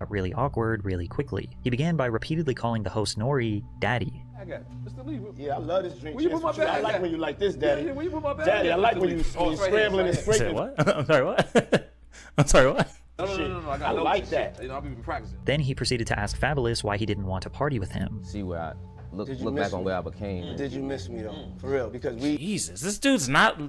Really awkward really quickly. He began by repeatedly calling the host Nori Daddy. I got it. Mr. Lee. Yeah, I love this drink. Where you put my bag? I like when you like this, Daddy. Yeah, where you put my bag? Daddy, I like when you scrambling and scraping. Say what? I'm sorry, what? I'm sorry, what? No. I like that. You know, I've been practicing. Then he proceeded to ask Fabulous why he didn't want to party with him. See where I look back on where I became. Did you miss me though? For real, because we. Jesus, this dude's not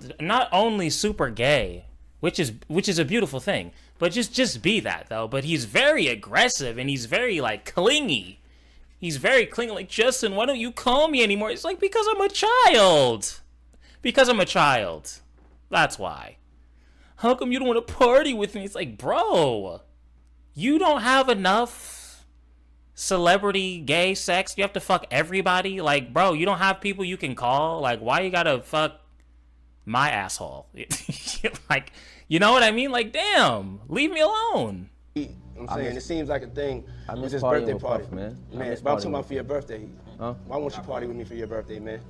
only super gay, which is a beautiful thing, but just be that though. But he's very aggressive and he's very like clingy. He's very clingy. Like, Justin, why don't you call me anymore? It's like, because I'm a child. Because I'm a child. That's why. How come you don't want to party with me? It's like, bro, you don't have enough celebrity gay sex. You have to fuck everybody. Like, bro, you don't have people you can call. Like, why you gotta fuck my asshole? Like, you know what I mean? Like, damn, leave me alone. I'm saying it seems like a thing. I miss with this partying birthday with party, Puff, man. Man, but I'm talking about for your birthday. Huh? Why won't you party with me for your birthday, man?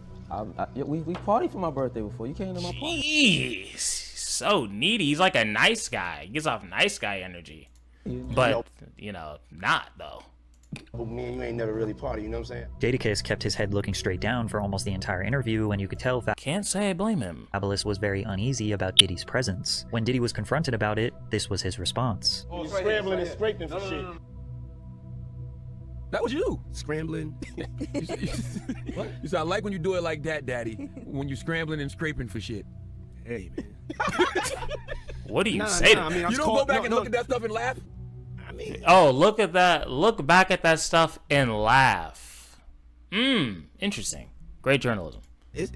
We partied for my birthday before. You came to my party. Jeez, so needy. He's like a nice guy. He gives off nice guy energy. But, you know, not though. Well, me and you ain't never really party, you know what I'm saying? Jadakiss kept his head looking straight down for almost the entire interview, and you could tell Can't say I blame him. Fabulous was very uneasy about Diddy's presence. When Diddy was confronted about it, this was his response. Oh, you're scrambling and scraping for shit. That was you. Scrambling. What? You said, I like when you do it like that, Daddy. When you're scrambling and scraping for shit. Hey, man. What do you say to I mean, you don't go back and look at that stuff and laugh? I mean, oh, look at that. Look back at that stuff and laugh. Interesting. Great journalism.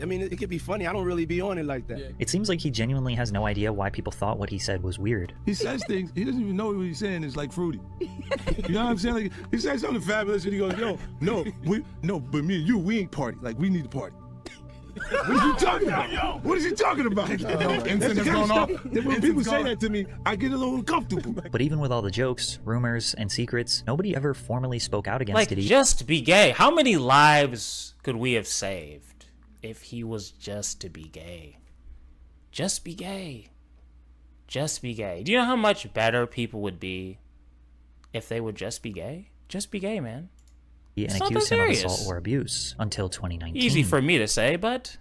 I mean, it could be funny. I don't really be on it like that. It seems like he genuinely has no idea why people thought what he said was weird. He says things, he doesn't even know what he's saying is like fruity. You know what I'm saying? Like, he says something fabulous and he goes, yo, but me and you, we ain't party. Like, we need to party. What are you talking about? What is he talking about? When people say that to me, I get a little uncomfortable. But even with all the jokes, rumors, and secrets, nobody ever formally spoke out against Diddy. Just be gay. How many lives could we have saved if he was just to be gay? Just be gay. Just be gay. Do you know how much better people would be if they would just be gay? Just be gay, man. And accused him of assault or abuse until 2019. Easy for me to say, but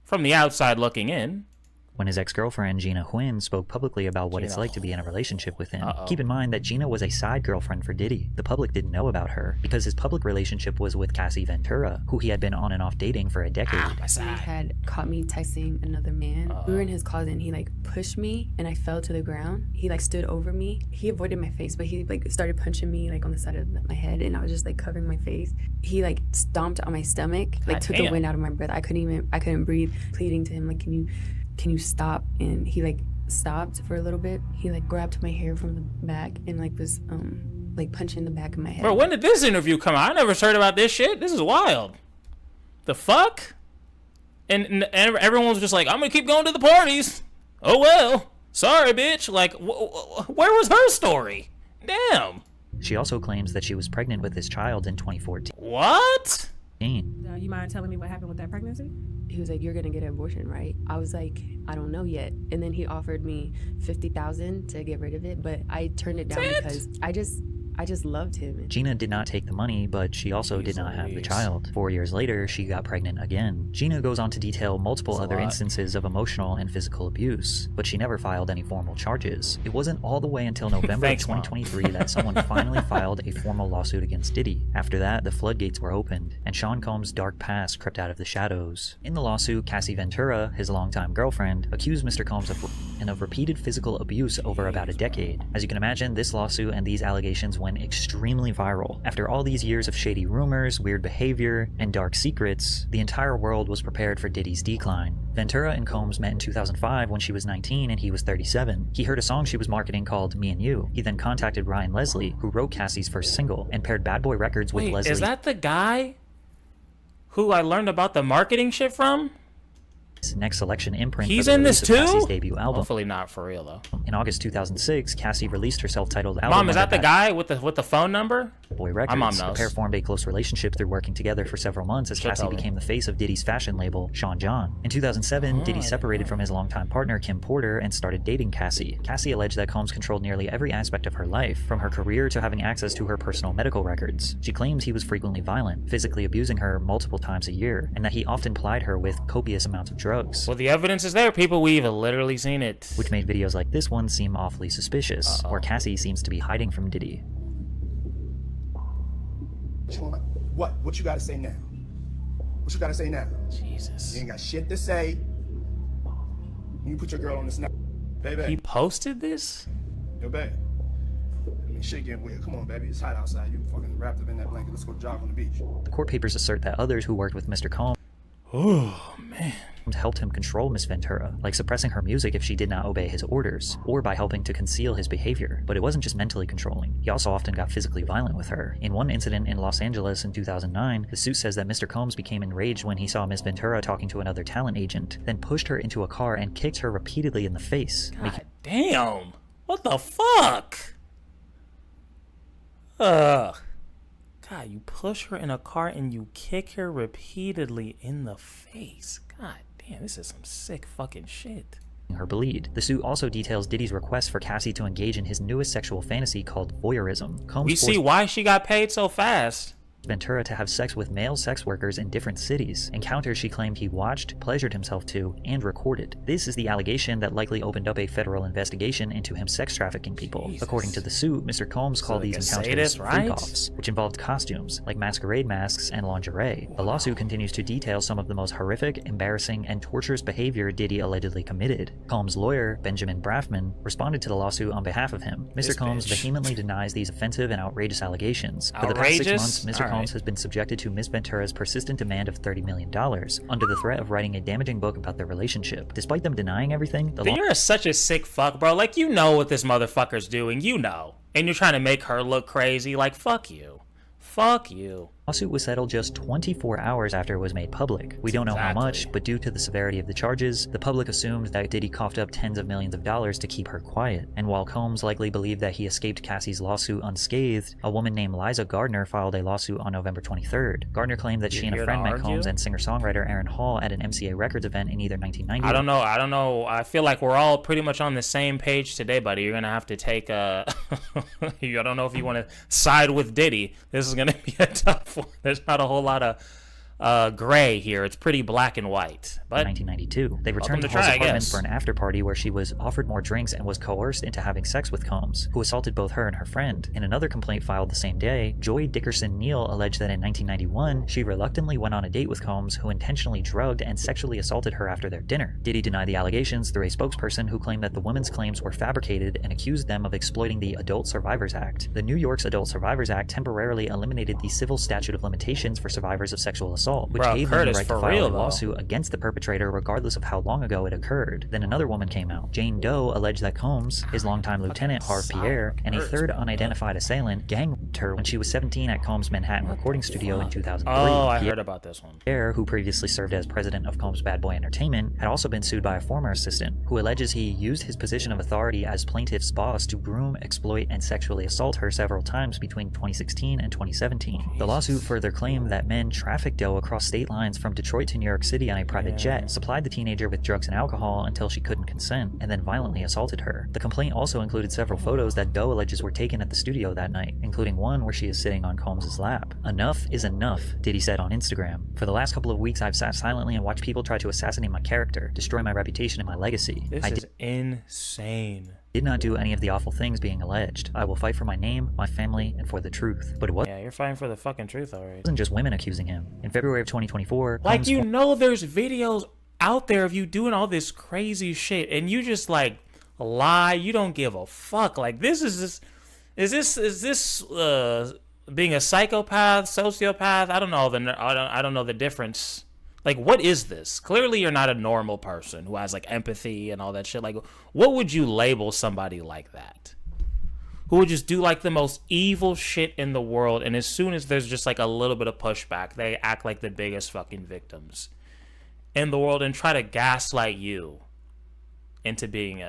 from the outside looking in, When his ex-girlfriend Gina Huynh spoke publicly about what it's like to be in a relationship with him, keep in mind that Gina was a side girlfriend for Diddy. The public didn't know about her because his public relationship was with Cassie Ventura, who he had been on and off dating for a decade. He had caught me texting another man. We were in his closet and he like pushed me and I fell to the ground. He like stood over me. He avoided my face, but he like started punching me like on the side of my head and I was just like covering my face. He like stomped on my stomach, like took the wind out of my breath. I couldn't breathe, pleading to him like, can you stop? And he like stopped for a little bit. He like grabbed my hair from the back and like was like punching the back of my head. Bro, when did this interview come out? I never heard about this shit. This is wild. The fuck? And everyone was just like, I'm gonna keep going to the parties. Oh well. Sorry, bitch. Like, where was her story? Damn. She also claims that she was pregnant with his child in 2014. What? You mind telling me what happened with that pregnancy? He was like, you're gonna get an abortion, right? I was like, I don't know yet. And then he offered me $50,000 to get rid of it, but I turned it down because I just loved him. Gina did not take the money, but she also did not have the child. 4 years later, she got pregnant again. Gina goes on to detail multiple other instances of emotional and physical abuse, but she never filed any formal charges. It wasn't all the way until November of 2023 that someone finally filed a formal lawsuit against Diddy. After that, the floodgates were opened, and Sean Combs' dark past crept out of the shadows. In the lawsuit, Cassie Ventura, his longtime girlfriend, accused Mr. Combs of repeated physical abuse over about a decade. As you can imagine, this lawsuit and these allegations went extremely viral. After all these years of shady rumors, weird behavior, and dark secrets, the entire world was prepared for Diddy's decline. Ventura and Combs met in 2005 when she was 19 and he was 37. He heard a song she was marketing called Me and You. He then contacted Ryan Leslie, who wrote Cassie's first single, and paired Bad Boy Records with Leslie. Is that the guy who I learned about the marketing shit from? Next Selection imprint. He's for the in this release too? of Cassie's debut album. Hopefully not for real though. In August 2006, Cassie released her self-titled album. Mom, is that the guy with the phone number? Boy Records. My mom knows. The pair formed a close relationship through working together for several months as Cassie became the face of Diddy's fashion label, Sean John. In 2007, Diddy separated from his longtime partner, Kim Porter, and started dating Cassie. Cassie alleged that Combs controlled nearly every aspect of her life, from her career to having access to her personal medical records. She claims he was frequently violent, physically abusing her multiple times a year, and that he often plied her with copious amounts of drugs. Well, the evidence is there, people. We've literally seen it. Which made videos like this one seem awfully suspicious, where Cassie seems to be hiding from Diddy. What you gotta say now? What you gotta say now? Jesus. You ain't got shit to say. You put your girl on the snap. Baby. He posted this? Yo, babe. I mean, shit getting weird. Come on, baby. It's hot outside. You fucking wrapped up in that blanket. Let's go jog on the beach. The court papers assert that others who worked with Mr. Combs helped him control Miss Ventura, like suppressing her music if she did not obey his orders, or by helping to conceal his behavior. But it wasn't just mentally controlling. He also often got physically violent with her. In one incident in Los Angeles in 2009, the suit says that Mr. Combs became enraged when he saw Miss Ventura talking to another talent agent, then pushed her into a car and kicked her repeatedly in the face. God damn! What the fuck? God, you push her in a car and you kick her repeatedly in the face. God damn, this is some sick fucking shit. Her bleed. The suit also details Diddy's request for Cassie to engage in his newest sexual fantasy called voyeurism. Combs we see why she got paid so fast. Ventura to have sex with male sex workers in different cities, encounters she claimed he watched, pleasured himself to, and recorded. This is the allegation that likely opened up a federal investigation into him sex trafficking people. Jesus. According to the suit, Mr. Combs called these encounters freak-offs, which involved costumes, like masquerade masks and lingerie. The lawsuit continues to detail some of the most horrific, embarrassing, and torturous behavior Diddy allegedly committed. Combs' lawyer, Benjamin Brafman, responded to the lawsuit on behalf of him. Mr. Combs vehemently denies these offensive and outrageous allegations. For the past 6 months, Mr. Combs has been subjected to Miss Ventura's persistent demand of $30 million, under the threat of writing a damaging book about their relationship. Despite them denying everything, you're such a sick fuck, bro. Like, you know what this motherfucker's doing, you know. And you're trying to make her look crazy. Like, fuck you. Fuck you. The lawsuit was settled just 24 hours after it was made public. We don't know how much, but due to the severity of the charges, the public assumed that Diddy coughed up tens of millions of dollars to keep her quiet. And while Combs likely believed that he escaped Cassie's lawsuit unscathed, a woman named Liza Gardner filed a lawsuit on November 23rd. Gardner claimed that she and a friend met Combs and singer-songwriter Aaron Hall at an MCA Records event in either 1990. I don't know. I feel like we're all pretty much on the same page today, buddy. You're gonna have to take a... I don't know if you want to side with Diddy. This is gonna be a tough one. There's not a whole lot of gray here. It's pretty black and white. But 1992, they returned to Hall's apartment for an after party where she was offered more drinks and was coerced into having sex with Combs, who assaulted both her and her friend. In another complaint filed the same day, Joy Dickerson Neal alleged that in 1991, she reluctantly went on a date with Combs, who intentionally drugged and sexually assaulted her after their dinner. Diddy denied the allegations through a spokesperson who claimed that the women's claims were fabricated and accused them of exploiting the Adult Survivors Act. The New York's Adult Survivors Act temporarily eliminated the civil statute of limitations for survivors of sexual assault, which gave them the right to file a lawsuit against the perpetrator regardless of how long ago it occurred. Then another woman came out. Jane Doe alleged that Combs, his longtime lieutenant Harve Pierre, and a third unidentified assailant gang-raped her when she was 17 at Combs' Manhattan recording studio in 2003. Oh, I heard about this one. Pierre, who previously served as president of Combs Bad Boy Entertainment, had also been sued by a former assistant, who alleges he used his position of authority as plaintiff's boss to groom, exploit, and sexually assault her several times between 2016 and 2017. The lawsuit further claimed that men trafficked Doe across state lines from Detroit to New York City on a private jet, supplied the teenager with drugs and alcohol until she couldn't consent, and then violently assaulted her. The complaint also included several photos that Doe alleges were taken at the studio that night, including one where she is sitting on Combs' lap. Enough is enough, Diddy said on Instagram. For the last couple of weeks, I've sat silently and watched people try to assassinate my character, destroy my reputation and my legacy. This is insane. Did not do any of the awful things being alleged. I will fight for my name, my family, and for the truth. But what? Yeah, you're fighting for the fucking truth already. It wasn't just women accusing him. In February of 2024, like, you know, there's videos out there of you doing all this crazy shit, and you just like lie. You don't give a fuck. Like, this is this being a psychopath, sociopath? I don't know the difference. Like, what is this? Clearly, you're not a normal person who has, like, empathy and all that shit. Like, what would you label somebody like that? Who would just do, like, the most evil shit in the world, and as soon as there's just, like, a little bit of pushback, they act like the biggest fucking victims in the world and try to gaslight you into being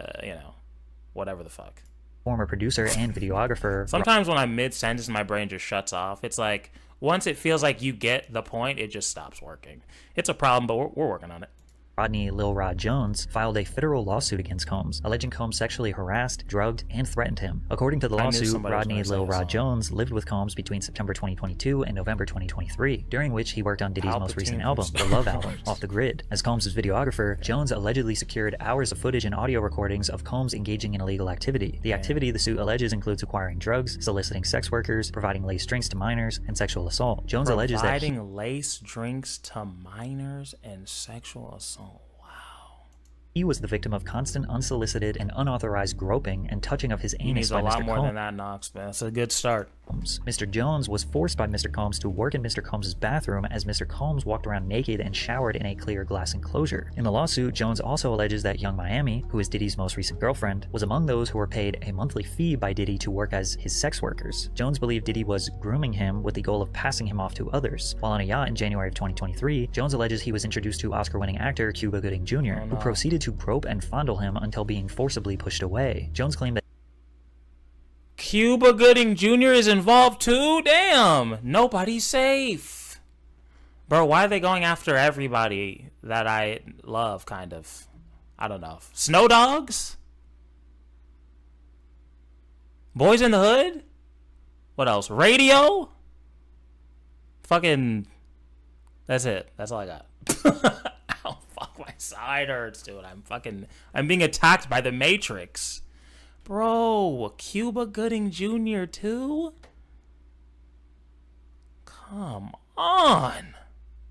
whatever the fuck. Former producer and videographer. Sometimes when I'm mid-sentence, my brain just shuts off. It's like, once it feels like you get the point, it just stops working. It's a problem, but we're working on it. Rodney Lil Rod Jones filed a federal lawsuit against Combs, alleging Combs sexually harassed, drugged, and threatened him. According to the lawsuit, Rodney Lil Rod Jones lived with Combs between September 2022 and November 2023, during which he worked on Diddy's most recent album, The Love Album, Off the Grid. As Combs' videographer, Jones allegedly secured hours of footage and audio recordings of Combs engaging in illegal activity. The activity the suit alleges includes acquiring drugs, soliciting sex workers, providing laced drinks to minors, and sexual assault. Jones alleges that providing laced drinks to minors and sexual assault. he was the victim of constant unsolicited and unauthorized groping and touching of his anus by Mr. Combs. A lot more than that, Knox, man. That's a good start. Mr. Jones was forced by Mr. Combs to work in Mr. Combs' bathroom as Mr. Combs walked around naked and showered in a clear glass enclosure. In the lawsuit, Jones also alleges that Young Miami, who is Diddy's most recent girlfriend, was among those who were paid a monthly fee by Diddy to work as his sex workers. Jones believed Diddy was grooming him with the goal of passing him off to others. While on a yacht in January of 2023, Jones alleges he was introduced to Oscar-winning actor Cuba Gooding Jr., who proceeded to grope and fondle him until being forcibly pushed away. Jones claimed that Cuba Gooding Jr. is involved too? Damn! Nobody's safe. Bro, why are they going after everybody that I love, kind of? I don't know. Snow Dogs? Boys in the Hood? What else? Radio? Fucking... That's it. That's all I got. Ow, fuck, my side hurts, dude. I'm being attacked by the Matrix. Bro, Cuba Gooding Jr. too? Come on.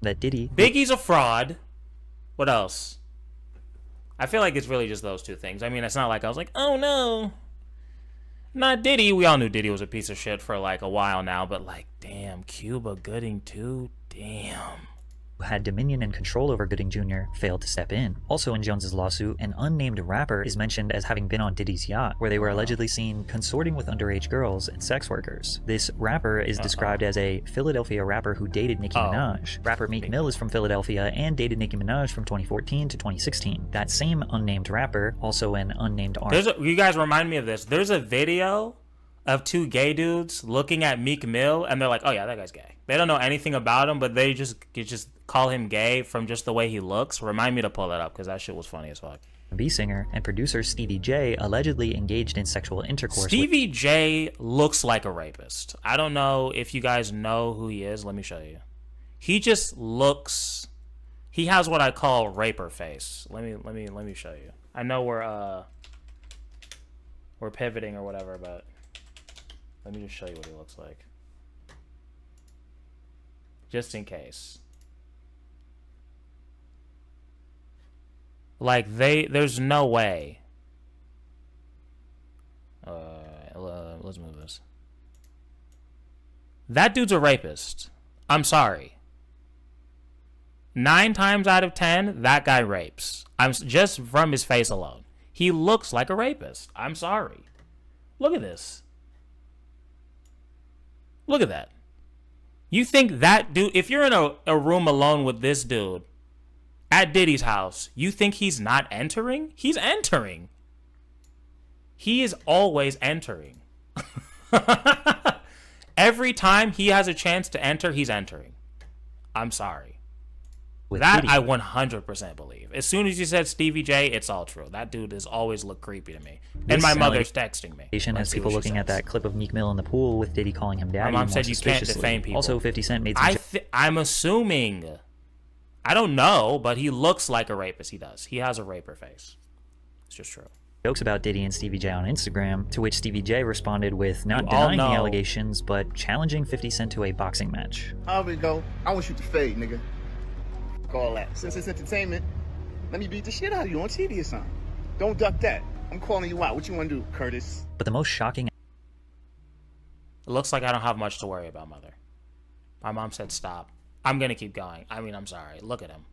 That Diddy... Biggie's a fraud. What else? I feel like it's really just those two things. I mean, it's not like I was like, oh no. Not Diddy. We all knew Diddy was a piece of shit for like a while now, but like, damn, Cuba Gooding too? Damn. Had dominion and control over Gooding Jr. failed to step in. Also in Jones's lawsuit, an unnamed rapper is mentioned as having been on Diddy's yacht, where they were allegedly seen consorting with underage girls and sex workers. This rapper is described as a Philadelphia rapper who dated Nicki Minaj. Rapper Meek Mill is from Philadelphia and dated Nicki Minaj from 2014 to 2016. That same unnamed rapper, also an unnamed artist. You guys remind me of this. There's a video of two gay dudes looking at Meek Mill, and they're like, oh yeah, that guy's gay. They don't know anything about him, but they just call him gay from just the way he looks. Remind me to pull that up, because that shit was funny as fuck. R&B singer and producer Stevie J allegedly engaged in sexual intercourse. Stevie J looks like a rapist. I don't know if you guys know who he is. Let me show you. He just looks, he has what I call raper face. Let me show you. I know we're pivoting or whatever, but let me just show you what he looks like. Just in case. Like, there's no way. Let's move this. That dude's a rapist. I'm sorry. 9 times out of 10, that guy rapes. I'm just from his face alone. He looks like a rapist. I'm sorry. Look at this. Look at that. You think that dude, if you're in a room alone with this dude at Diddy's house, you think he's not entering? He's entering. He is always entering. Every time he has a chance to enter, he's entering. I'm sorry. With that Diddy. I 100% believe. As soon as you said Stevie J, it's all true. That dude has always looked creepy to me. And my mother's texting me. Has people looking at that clip of Meek Mill in the pool with Diddy calling him daddy. My mom more said you can't suspiciously. defame people. Also, 50 Cent made some I'm assuming. I don't know, but he looks like a rapist. He does. He has a raper face. It's just true. jokes about Diddy and Stevie J on Instagram, to which Stevie J responded with not You all denying the know. allegations, but challenging 50 Cent to a boxing match. However it go, I want you to fade, nigga. Fuck all that. Since it's entertainment, let me beat the shit out of you on TV or something. Don't duck that. I'm calling you out. What you want to do, Curtis? But the most shocking... It looks like I don't have much to worry about, Mother. My mom said stop. I'm going to keep going. I mean, I'm sorry. Look at him.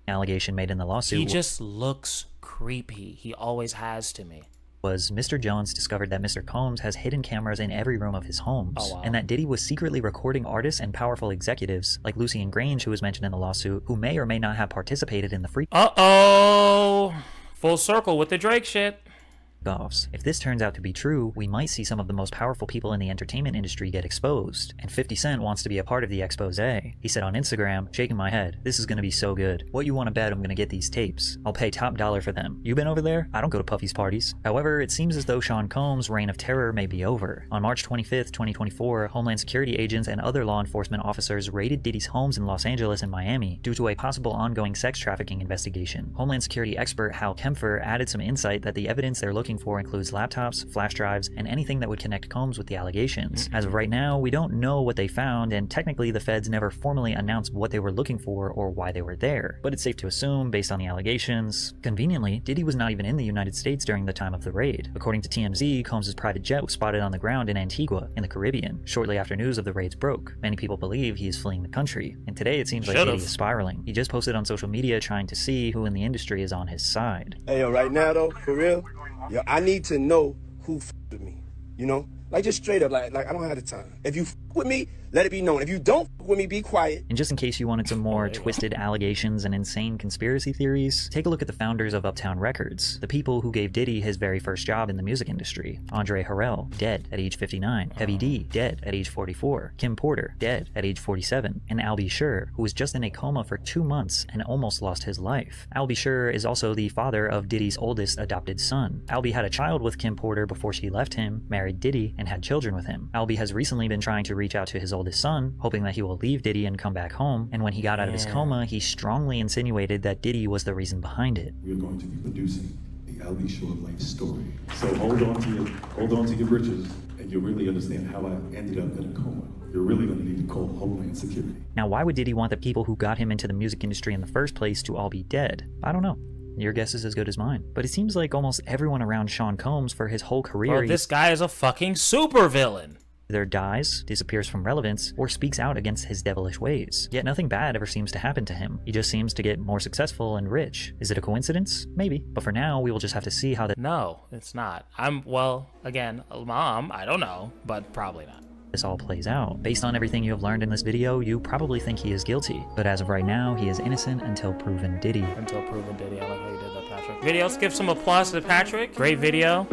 allegation made in the lawsuit... He just looks creepy. He always has to me. ...was Mr. Jones discovered that Mr. Combs has hidden cameras in every room of his homes, Oh, wow. and that Diddy was secretly recording artists and powerful executives, like Lucian Grange, who was mentioned in the lawsuit, who may or may not have participated in the free... Uh-oh! Full circle with the Drake shit. Offs. If this turns out to be true, we might see some of the most powerful people in the entertainment industry get exposed, and 50 Cent wants to be a part of the expose. He said on Instagram, shaking my head, "This is gonna be so good. What you wanna bet I'm gonna get these tapes? I'll pay top dollar for them. You been over there? I don't go to Puffy's parties." However, it seems as though Sean Combs' reign of terror may be over. On March 25th, 2024, Homeland Security agents and other law enforcement officers raided Diddy's homes in Los Angeles and Miami due to a possible ongoing sex trafficking investigation. Homeland Security expert Hal Kempfer added some insight that the evidence they're looking for includes laptops, flash drives, and anything that would connect Combs with the allegations. As of right now, we don't know what they found, and technically the feds never formally announced what they were looking for or why they were there. But it's safe to assume, based on the allegations, conveniently, Diddy was not even in the United States during the time of the raid. According to TMZ, Combs' private jet was spotted on the ground in Antigua, in the Caribbean, shortly after news of the raids broke. Many people believe he is fleeing the country, and today it seems like Diddy is spiraling. He just posted on social media trying to see who in the industry is on his side. Hey, yo, right now, though, for real, yo, I need to know who with me, you know? Like, just straight up, like I don't have the time. If you with me, let it be known. If you don't with me, be quiet. And just in case you wanted some more twisted allegations and insane conspiracy theories, take a look at the founders of Uptown Records, the people who gave Diddy his very first job in the music industry. Andre Harrell, dead at age 59. Heavy D, dead at age 44. Kim Porter, dead at age 47. And Al B. Sure, who was just in a coma for 2 months and almost lost his life. Al B. Sure is also the father of Diddy's oldest adopted son. Al B. had a child with Kim Porter before she left him, married Diddy, and had children with him. Al B. has recently been trying to reach out to his oldest son, hoping that he will leave Diddy and come back home, and when he got out of his coma, he strongly insinuated that Diddy was the reason behind it. We are going to be producing the Al B. Shore life story. So hold on to your britches, and you'll really understand how I ended up in a coma. You're really going to need to call Homeland Security. Now, why would Diddy want the people who got him into the music industry in the first place to all be dead? I don't know. Your guess is as good as mine. But it seems like almost everyone around Sean Combs for his whole career... Well, this guy is a fucking supervillain. Either dies, disappears from relevance, or speaks out against his devilish ways. Yet nothing bad ever seems to happen to him. He just seems to get more successful and rich. Is it a coincidence? Maybe. But for now, we will just have to see how that... No, it's not. Well, again, Mom, I don't know, but probably not. This all plays out. Based on everything you have learned in this video, you probably think he is guilty. But as of right now, he is innocent until proven Diddy. Until proven Diddy. I like how you did that, Patrick. Let's give some applause to Patrick. Great video.